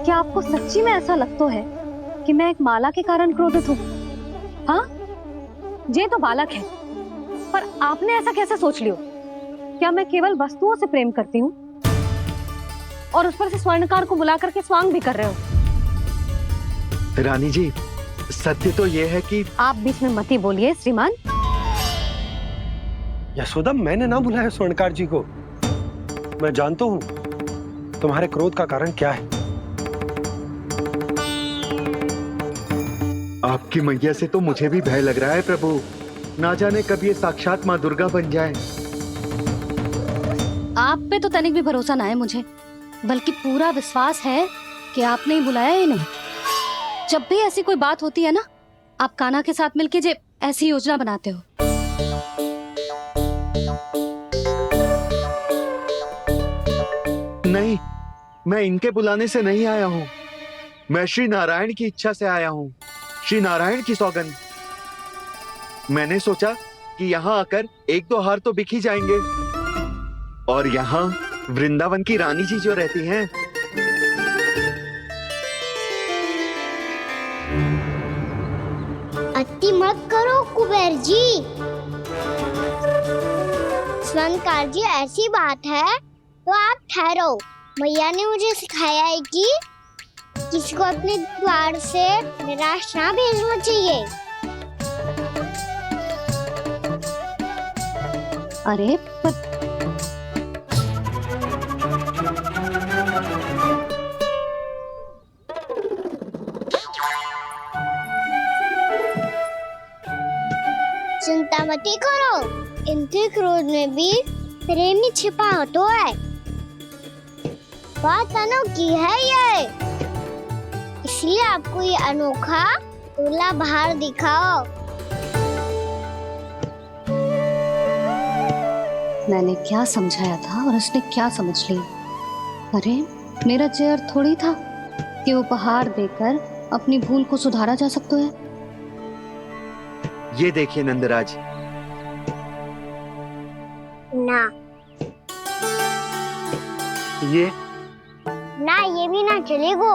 क्या आपको सच्ची में ऐसा लगता है कि मैं एक माला के कारण क्रोधित हूँ? हाँ, ये तो बालक है, पर आपने ऐसा कैसे सोच लियो? क्या मैं केवल वस्तुओं से प्रेम करती हूँ और उस पर से स्वर्णकार को बुला करके स्वांग भी कर रहे हो? रानी जी, सत्य तो ये है कि आप बीच में मत ही बोलिए श्रीमान। यशोदा, मैंने ना बुलाया स्वर्णकार जी को। मैं जानता हूँ तुम्हारे क्रोध का कारण क्या है। आपकी मैया से तो मुझे भी भय लग रहा है प्रभु। ना जाने कब ये साक्षात माँ दुर्गा बन जाए। आप पे तो तनिक भी भरोसा ना है मुझे, बल्कि पूरा विश्वास है कि आपने ही बुलाया है इन्हें। जब भी ऐसी कोई बात होती है ना, आप कान्हा के साथ मिलके जे ऐसी योजना बनाते हो। नहीं, मैं इनके बुलाने से नहीं आया हूँ। मैं श्री नारायण की इच्छा से आया हूँ, श्री नारायण की सौगंध। मैंने सोचा कि यहाँ आकर एक दो हार तो बिक ही जाएंगे। और यहाँ वृंदावन की रानी जी जो रहती हैं, अति मत करो कुबेर जी। स्वर्णकार जी, ऐसी बात है तो आप ठहरो। मैया ने मुझे सिखाया है कि किसी को अपने द्वार से निराश ना भेजना चाहिए। अरे पर चिंता मत करो, इनके क्रोध में भी प्रेम ही छिपा तो है। बात अनोखी है ये, इसलिए आपको ये अनोखा दूल्हा बाहर दिखाओ। मैंने क्या समझाया था और उसने क्या समझ ली? अरे मेरा चेयर थोड़ी था कि उपहार देकर अपनी भूल को सुधारा जा सकता है। ये देखिए नंदराज। ना ये भी ना चलेगो।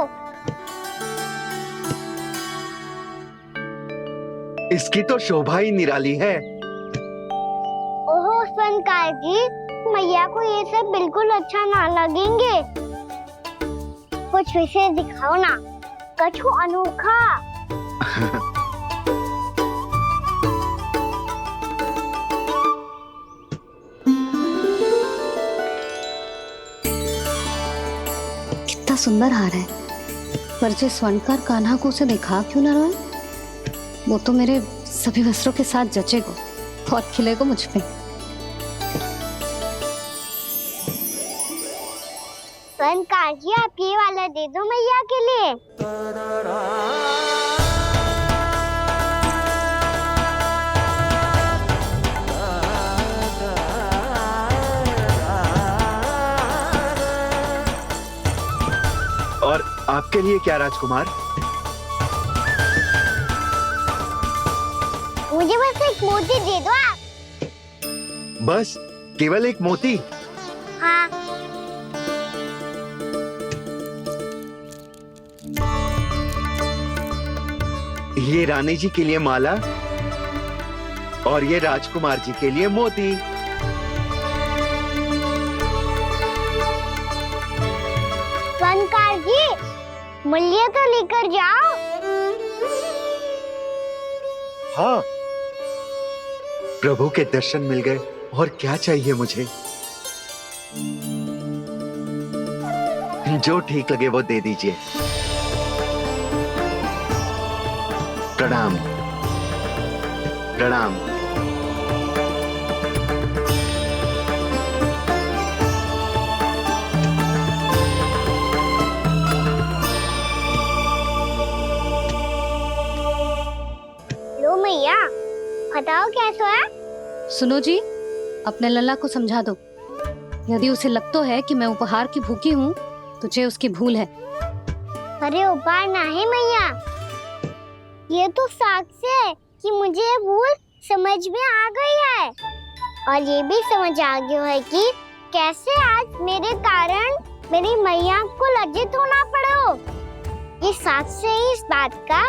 इसकी तो शोभा ही निराली है। ओहो स्वर्णकार जी, मैया को ये सब बिल्कुल अच्छा ना लगेंगे। कुछ विशेष दिखाओ ना, कछु अनोखा। कितना सुंदर हार है, पर जे स्वर्णकार कान्हा को उसे दिखा क्यों ना रोए? वो तो मेरे सभी वस्त्रों के साथ जचेगा और खिलेगा मुझ पे। स्वर्णकार जी, आप ये वाला दे दो मैया के लिए। और आपके लिए क्या राजकुमार? मुझे बस एक मोती दे दो आप। बस केवल एक मोती? हाँ। ये रानी जी के लिए माला और ये राजकुमार जी के लिए मोती। स्वर्णकार जी, मूल्य तो लेकर जाओ। हाँ, प्रभु के दर्शन मिल गए और क्या चाहिए मुझे? जो ठीक लगे वो दे दीजिए। प्रणाम प्रणाम। लो मैया, बताओ कैसा है? सुनो जी, अपने लल्ला को समझा दो। यदि उसे लगता है कि मैं उपहार की भूखी हूँ, तुझे उसकी भूल है। अरे उपहार ना है मैया, ये तो साक्ष्य है कि मुझे ये भूल समझ में आ गई है, और ये भी समझ आ गया है कि कैसे आज मेरे कारण मेरी मैया को लज्जित होना पड़ो। ये साक्ष्य है इस बात का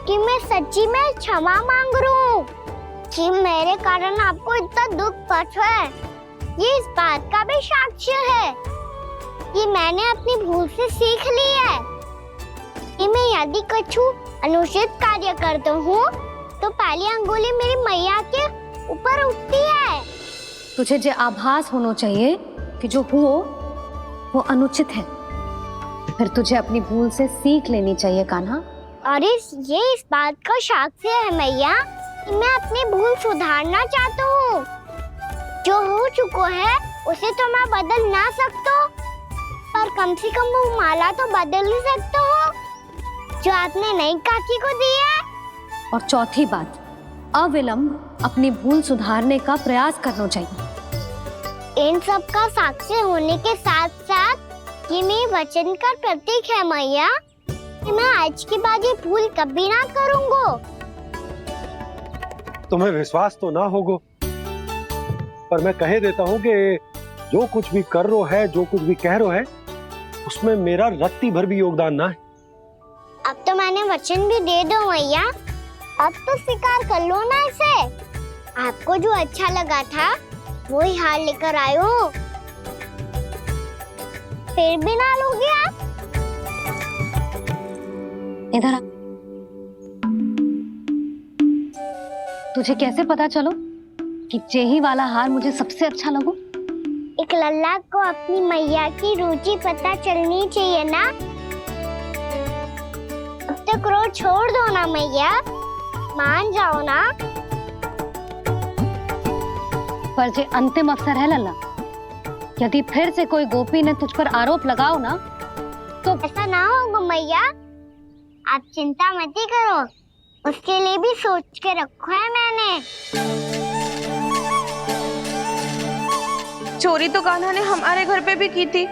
कि मैं सच्ची में क्षमा मांग रहा हूँ कि मेरे कारण आपको इतना दुख पहुंचा है। ये इस बात का भी साक्ष्य है कि मैंने अपनी भूल से सीख ली है कि मैं यदि कुछ अनुचित कार्य करता हूँ तो पहली अंगुली मेरी मैया के ऊपर उठती है। तुझे जो आभास होना चाहिए कि जो हुआ वो अनुचित है, फिर तुझे अपनी भूल से सीख लेनी चाहिए कान्हा। और ये इस बात का साक्ष्य है मैया कि मैं अपनी भूल सुधारना चाहता हूँ। जो हो चुका है उसे तो मैं बदल ना सकता, पर कम से कम वो माला तो बदल ही सकता हूँ जो आपने नई काकी को दी है। और चौथी बात, अविलंब अपनी भूल सुधारने का प्रयास करना चाहिए। इन सब का साक्ष्य होने के साथ साथ ये मेरे वचन का प्रतीक है मैया कि मैं आज के बाद ये भूल कभी ना करूँगा। तुम्हें विश्वास तो ना होगा, पर मैं कह देता हूँ कि जो कुछ भी कर रो है, जो कुछ भी कह रो है, उसमें मेरा रत्ती भर भी योगदान ना है। अब तो मैंने वचन भी दे दो मैया, अब तो स्वीकार कर लो ना इसे। आपको जो अच्छा लगा था वही हार लेकर आयो, फिर भी ना लोगे आप? इधर आ। तुझे कैसे पता चलो कि जेही वाला हार मुझे सबसे अच्छा लगो? एक लल्ला को अपनी मैया की रुचि पता चलनी चाहिए ना। अब तो क्रोध छोड़ दो ना मैया, मान जाओ ना। पर जे अंतिम अवसर है लल्ला, यदि फिर से कोई गोपी ने तुझ पर आरोप लगाओ ना तो ऐसा ना होगा मैया, आप चिंता मत ही करो, उसके लिए भी सोच के रखो है मैंने। चोरी तो कान्हा ने हमारे घर पे भी की थी,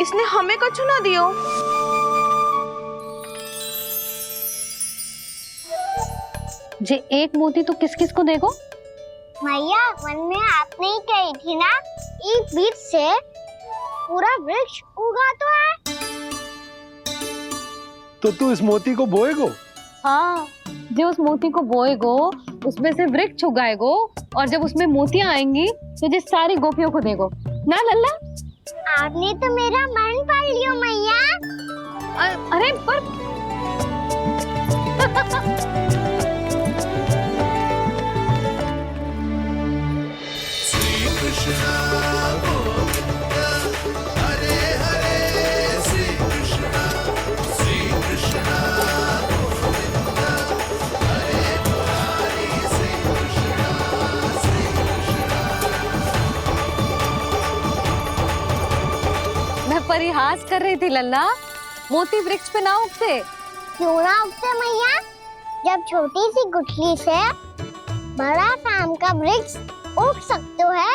इसने हमें कछु ना दियो। जे एक मोती तो किस किस को देगो? मैया, मन में आपने ही कही थी ना, एक बीज से पूरा वृक्ष उगा तो है। तो तू इस मोती को बोएगो? हाँ, जो उस मोती को बोएगो उसमें से वृक्ष उगाएगो, और जब उसमें मोतियां आएंगी तो जिस सारी गोपियों को देगो ना लल्ला। आपने तो मेरा मन पढ़ लियो मैया। अरे पर Krishna Govinda Hare Hare Sri Krishna परिहास कर रही थी लल्ला। मोती वृक्ष पे ना उगते। क्यों ना उगते मैया? जब छोटी सी गुठली से बड़ा आम का वृक्ष उग सकते है,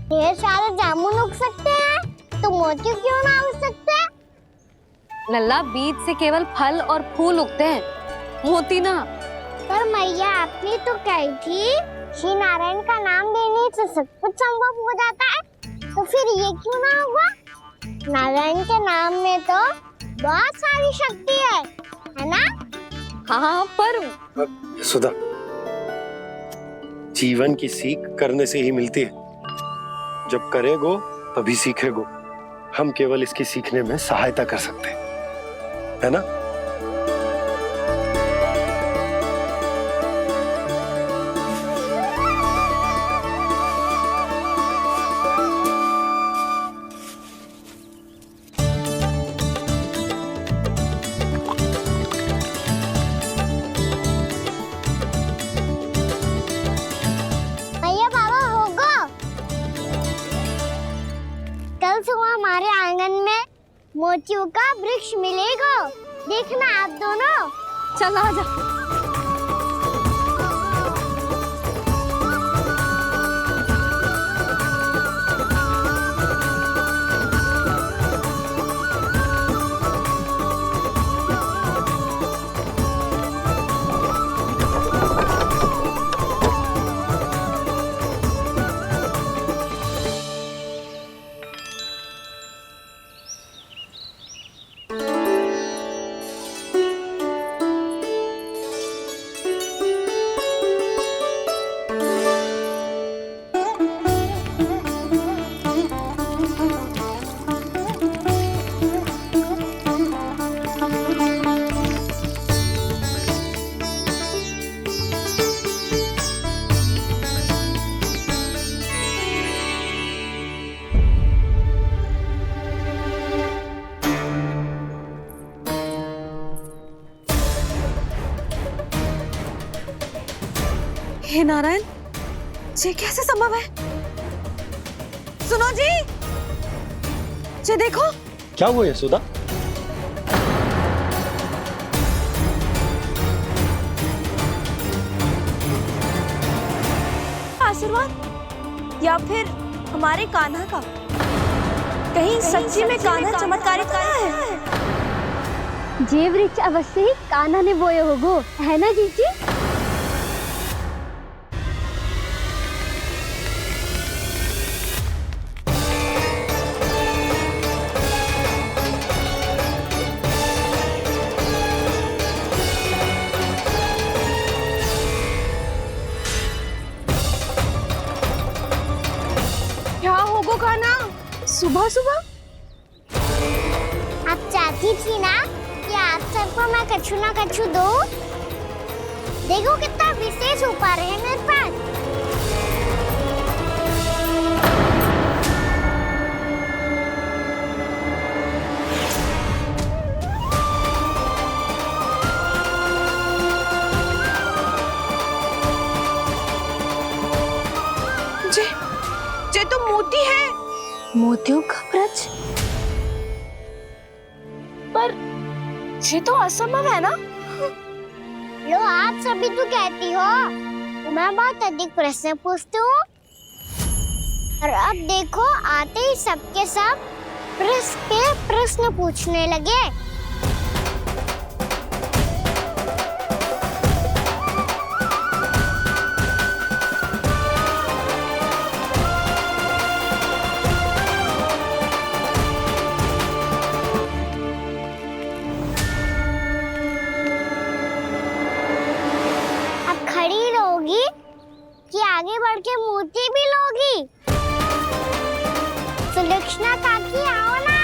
ढेर सारे जामुन उग सकते हैं, तो मोती क्यों ना उग सकते? लल्ला, बीज से केवल फल और फूल उगते हैं, मोती ना। पर मैया आपने तो कही थी श्री नारायण का नाम लेने से सब कुछ संभव हो जाता है, तो फिर ये क्यों ना हुआ? नारायण के नाम में तो बहुत सारी शक्ति है ना? हाँ, पर सुधा, जीवन की सीख करने से ही मिलती है। जब करेगो तभी सीखेगो। हम केवल इसकी सीखने में सहायता कर सकते हैं, है ना? भैया बाबा होगो, कल सुबह हमारे आंगन में मोतियों का वृक्ष मिलेगा। देखना आप दोनों। चल आ जा। हे नारायण, ये कैसे संभव है? सुनो जी, ये देखो। क्या हुआ यशोदा? आशीर्वाद या फिर हमारे कान्हा का? कहीं सच्ची में कान्हा चमत्कारित करा है? जे वृक्ष अवश्य ही कान्हा ने बोए होगो, है ना जीजी? क्या होगो कान्हा सुबह सुबह? आप चाहती थी ना कि आप सबको मैं कछु ना कछु दूं? देखो कितना विशेष उपहार है मेरे पास। ये तो मोती है। मोतियों का ब्रज? पर ये तो असंभव है ना? लो, आप सभी तो कहती हो, मैं बहुत अधिक प्रश्न पूछती हूँ, और अब देखो आते ही सबके सब प्रश्न पूछने लगे। कि आगे बढ़ के मोती भी लोगी? सुलक्षणा काकी आओ ना।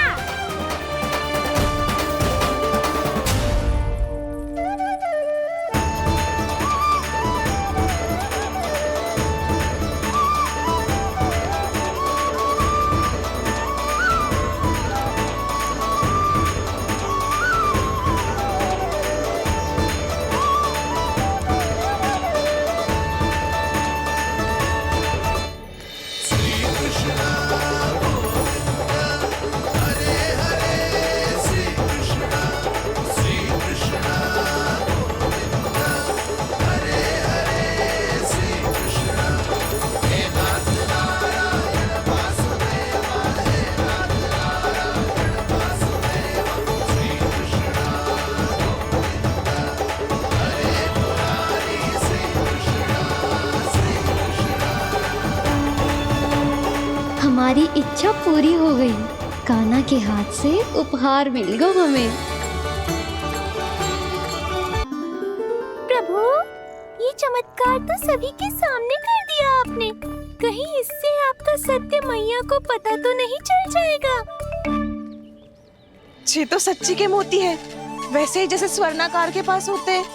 हमारी इच्छा पूरी हो गई। कान्हा के हाथ से उपहार मिल गया हमें। प्रभु, ये चमत्कार तो सभी के सामने कर दिया आपने। कहीं इससे आपका सत्य मैया को पता तो नहीं चल जाएगा? ये तो सच्ची के मोती है, वैसे ही जैसे स्वर्णाकार के पास होते हैं।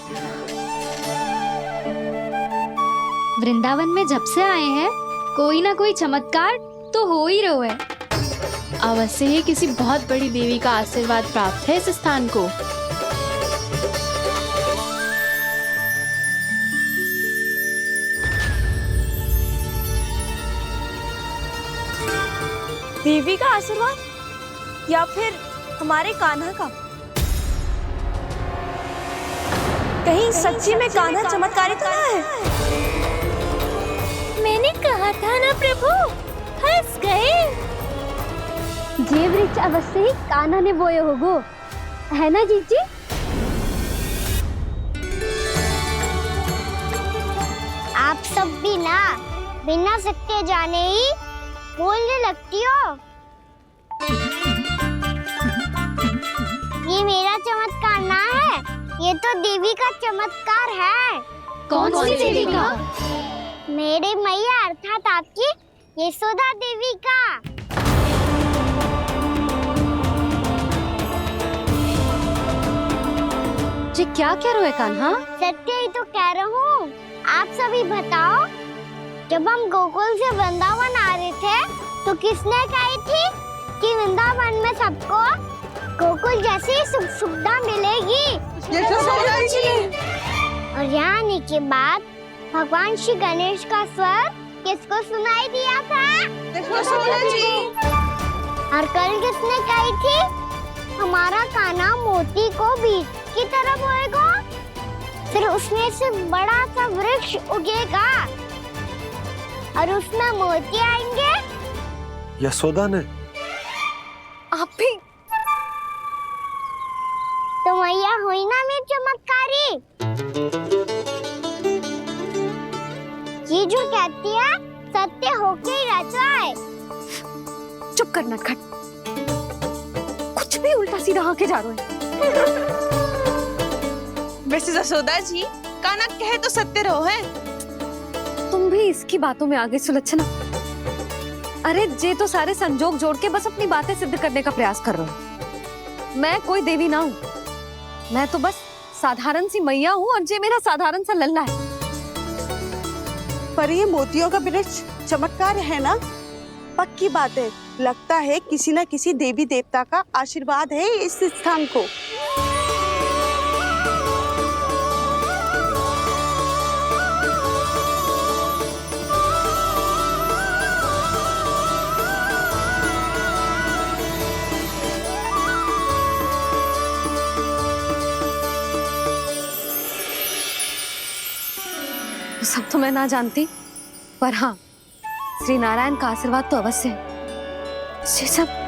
वृंदावन में जब से आए हैं कोई ना कोई चमत्कार तो हो ही रहा है। अवश्य ही किसी बहुत बड़ी देवी का आशीर्वाद प्राप्त है इस स्थान को। देवी का आशीर्वाद या फिर हमारे कान्हा का? कहीं सच्ची में कान्हा चमत्कारी तो ना है? मैंने कहा था ना प्रभु, फंस गए। ये वृक्ष अवश्य ही कान्हा ने बोए होगो, है ना जीजी? आप सब भी ना बिना सत्य जाने ही बोलने लगती हो। ये मेरा चमत्कार ना है, ये तो देवी का चमत्कार है। कौन सी देवी का? मेरे मैया अर्थात आपकी यशोदा देवी का। जी क्या कह रहे हो कान्हा? सत्य ही तो कह रहा हूँ। आप सभी बताओ, जब हम गोकुल से वृंदावन आ रहे थे तो किसने कही थी कि वृंदावन में सबको गोकुल जैसी सुख सुविधा मिलेगी? यशोदा जी। और यहाँ आने के बाद भगवान श्री गणेश का स्वर किसको सुनाई दिया था? यशोदा जी। और कल किसने कही थी हमारा कान्हा मोती को बीज की तरफ होएगा, फिर उसमें से बड़ा सा वृक्ष उगेगा और उसमें मोती आएंगे? यशोदा ने? आप भी? तो मैया हुई ना मेरी चमत्कारी। ये जो कहती है सत्य होके ही रहता है। चुप कर नटखट, कुछ भी उल्टा सीधा आके जा रहे हैं। वैसे यशोदा जी, कान्हा कहे तो सत्य रहो है। तुम भी इसकी बातों में आगे सुलझना। अरे जे तो सारे संजोग जोड़ के बस अपनी बातें सिद्ध करने का प्रयास कर रहे हो। मैं कोई देवी ना हूँ, मैं तो बस साधारण सी मैया हूँ और जे मेरा साधारण सा लल्ला है। पर ये मोतियों का वृक्ष चमत्कार है ना? पक्की बात है, लगता है किसी न किसी देवी देवता का आशीर्वाद है इस स्थान को। सब तो मैं ना जानती, पर हाँ, श्री नारायण का आशीर्वाद तो अवश्य है। ये सब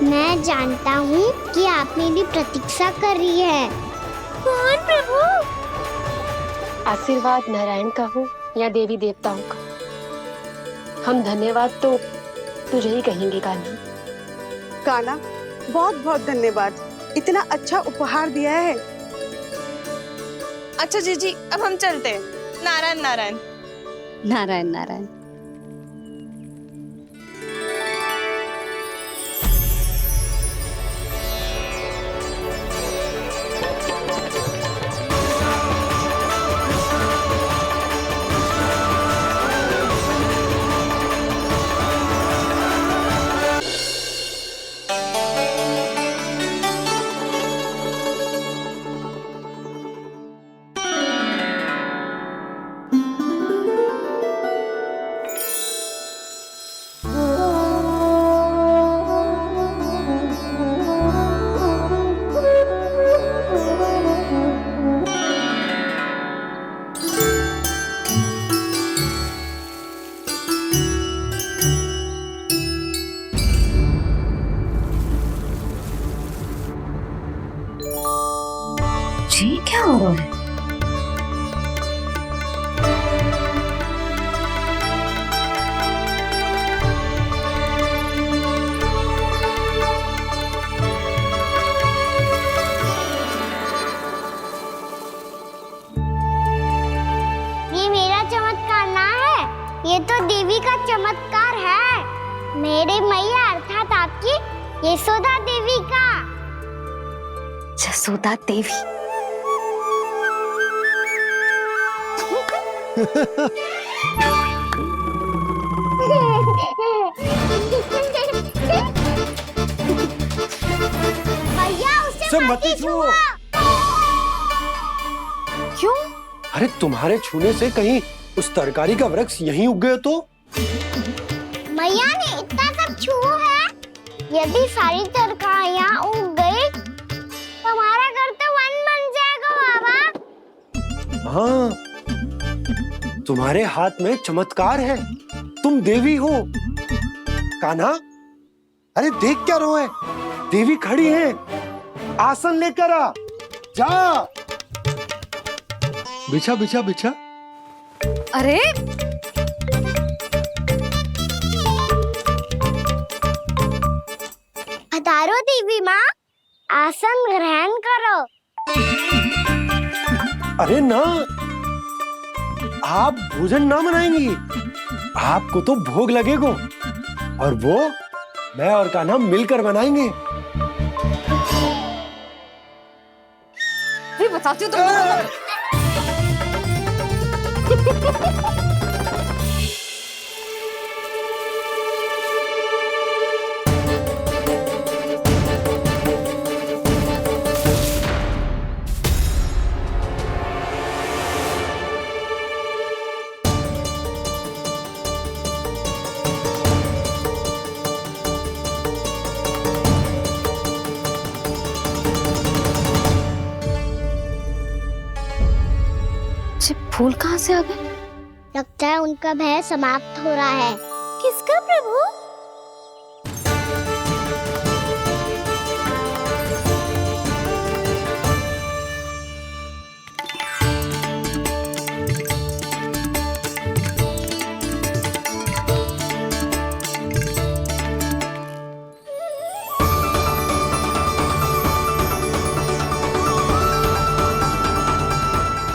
मैं जानता हूँ कि आप मेरी प्रतीक्षा कर रही है। कौन प्रभु? आशीर्वाद नारायण का हो या देवी देवताओं का, हम धन्यवाद तो तुझे ही कहेंगे कान्हा। कान्हा, बहुत बहुत धन्यवाद, इतना अच्छा उपहार दिया है। अच्छा जीजी, अब हम चलते हैं। नारायण नारायण। नारायण नारायण। ये तो देवी का चमत्कार है, मेरी मैया अर्थात आपकी यशोदा देवी का। जसोदा देवी। भैया उसे सब मत मत छुओ। क्यों? अरे तुम्हारे छूने से कहीं उस तरकारी का वृक्ष यहीं उग गए तो? मैया ने इतना सब छुआ है, यदि सारी तरकारियां उग गई तो हमारा घर तो वन बन जाएगा बाबा। हाँ, तुम्हारे हाथ में चमत्कार है, तुम देवी हो। कान्हा, अरे देख क्या रोए, देवी खड़ी है, आसन लेकर आ, जा। बिछा बिछा बिछा। अरे पधारो देवी माँ, आसन ग्रहण करो। अरे ना, आप भोजन ना बनाएंगी, आपको तो भोग लगेगा और वो मैं और कान्हा मिलकर बनाएंगे। बताती हूँ फूल कहाँ से आ गए? लगता है उनका भय समाप्त हो रहा है। किसका प्रभु?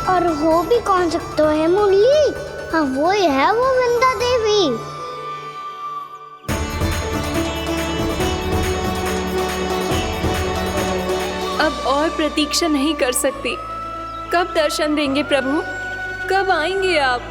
और वो भी कौन सकता है मुरली? हाँ वो ही है, वो वृंदा देवी। अब और प्रतीक्षा नहीं कर सकती। कब दर्शन देंगे प्रभु? कब आएंगे आप?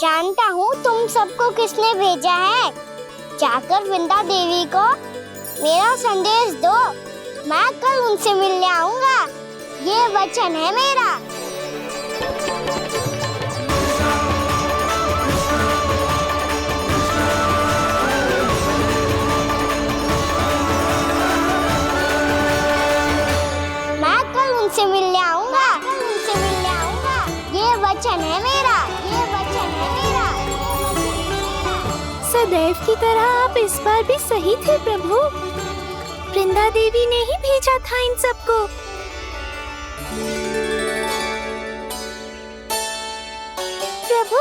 जानता हूँ तुम सबको किसने भेजा है। जाकर वृंदा देवी को मेरा संदेश दो, मैं कल उनसे मिलने आऊंगा, ये वचन है मेरा। मैं कल उनसे मिलने आऊंगा, ये वचन है मेरा, ये वचन है मेरा। सदैव की तरह आप इस बार भी सही थे प्रभु। वृंदा देवी ने ही भेजा था इन सबको। प्रभु,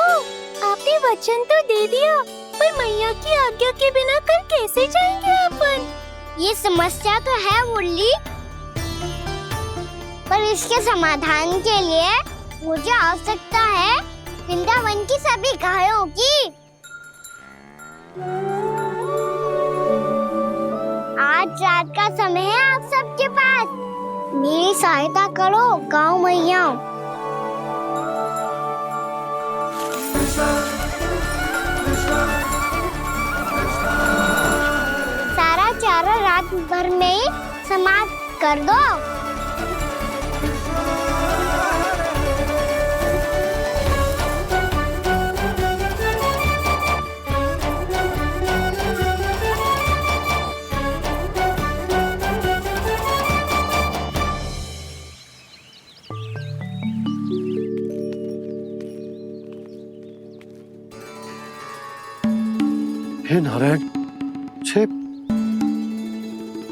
आपने वचन तो दे दिया, पर मैया की आज्ञा के बिना कल कैसे जाएंगे अपन? ये समस्या तो है मुरली, पर इसके समाधान के लिए मुझे आवश्यकता है वृंदावन की सभी गायों की। आज रात का समय है आप सबके पास, मेरी सहायता करो गाँव मैया। सारा चारा रात भर में ही समाप्त कर दो। हे नारायण,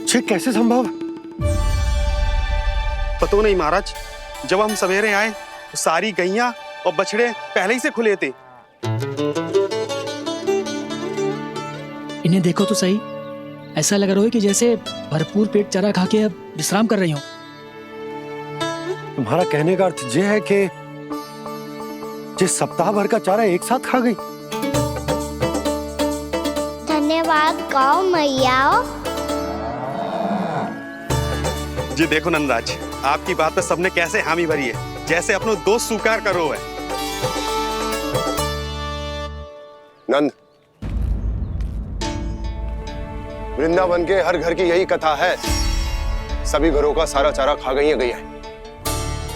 छे कैसे संभव? पता नहीं महाराज, जब हम सवेरे आए तो सारी गैया और बछड़े पहले ही से खुले थे। इन्हें देखो तो सही, ऐसा लग रहा है कि जैसे भरपूर पेट चारा खा के अब विश्राम कर रही हो। तुम्हारा कहने का अर्थ यह है कि जिस सप्ताह भर का चारा एक साथ खा गई। धन्यवाद गौ मैया। जी देखो नंदराज, आपकी बात पे सबने कैसे हामी भरी है, जैसे अपनो दोस्त स्वीकार करो है। नंद, वृंदावन के हर घर की यही कथा है, सभी घरों का सारा चारा खा गई है गैया।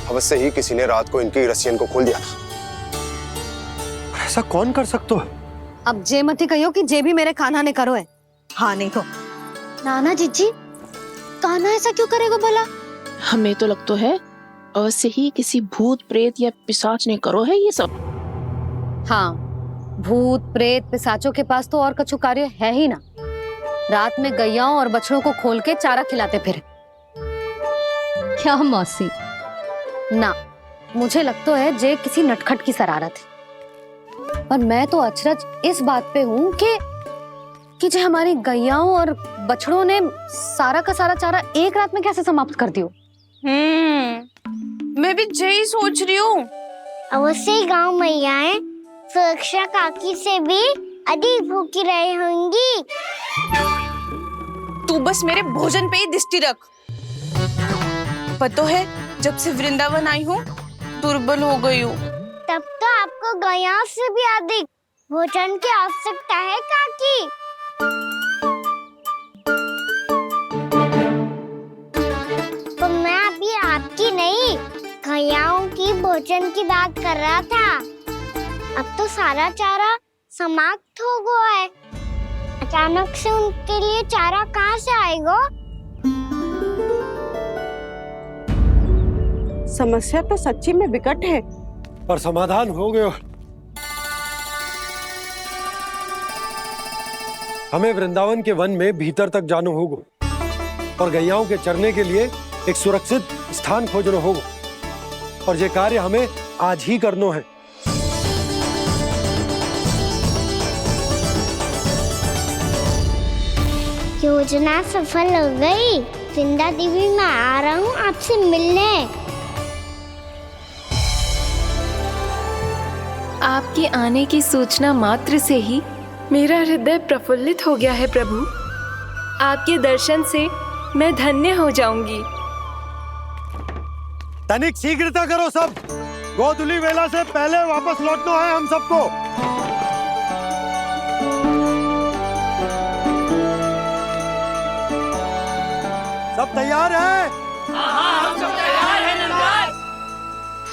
अवश्य ही किसी ने रात को इनकी रस्सियन को खोल दिया था। ऐसा कौन कर सकता है? अब जे मत कहियो कि जे भी मेरे कान्हा ने करो है। हाँ नहीं तो नाना जीजी, कान्हा ऐसा क्यों करेगा भला? हमें तो लगता है अवश्य ही किसी भूत प्रेत या पिशाच ने करो है ये सब। हाँ, भूत प्रेत पिशाचों के पास तो और कछु कार्य है ही ना। रात में गैयाओं और बछड़ों को खोल के चारा खिलाते फिर। क्या मौसी? ना, मुझे लगता है जे किसी नटखट की शरारत है। पर मैं तो अचरज इस बात पे हूँ कि जो हमारी गैयाओं और बछड़ों ने सारा का सारा चारा एक रात में कैसे समाप्त कर दियो। मैं भी यही सोच रही हूँ। अवश्य ही गाँव मैयाएं सुरक्षा काकी से भी अधिक भूखी रही होंगी। तू बस मेरे भोजन पे ही दृष्टि रख। पता है, जब से वृंदावन आई हूँ दुर्बल हो गई हूँ। तब तो आपको गैया से भी अधिक भोजन की आवश्यकता है काकी। तो मैं अभी आपकी नहीं, गैयाओं की भोजन की बात कर रहा था। अब तो सारा चारा समाप्त हो गया है, अचानक से उनके लिए चारा कहाँ से आएगा? समस्या तो सच्ची में विकट है, पर समाधान हो गया। हमें वृंदावन के वन में भीतर तक जाना होगा और गैयाओं के चरने के लिए एक सुरक्षित स्थान खोजना होगा, और ये कार्य हमें आज ही करना है। योजना सफल हो गई। वृंदा देवी, मैं आ रहा हूँ आपसे मिलने। आपके आने की सूचना मात्र से ही मेरा हृदय प्रफुल्लित हो गया है प्रभु। आपके दर्शन से मैं धन्य हो जाऊंगी। तनिक शीघ्रता करो सब, गोधुली वेला से पहले वापस लौटना है हम सबको। सब तैयार है? हाँ, हम सब तैयार हैं नंदराज।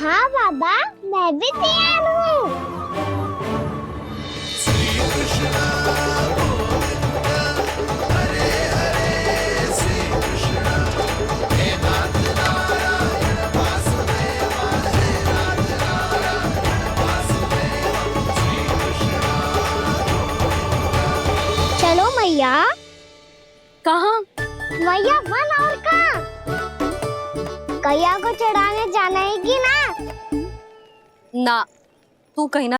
हाँ बाबा, मैं भी तैयार हूँ। चलो मैया। कहाँ? मैया वन और कहाँ? गैया को चढ़ाने जाना है कि ना? ना, तू कहीं ना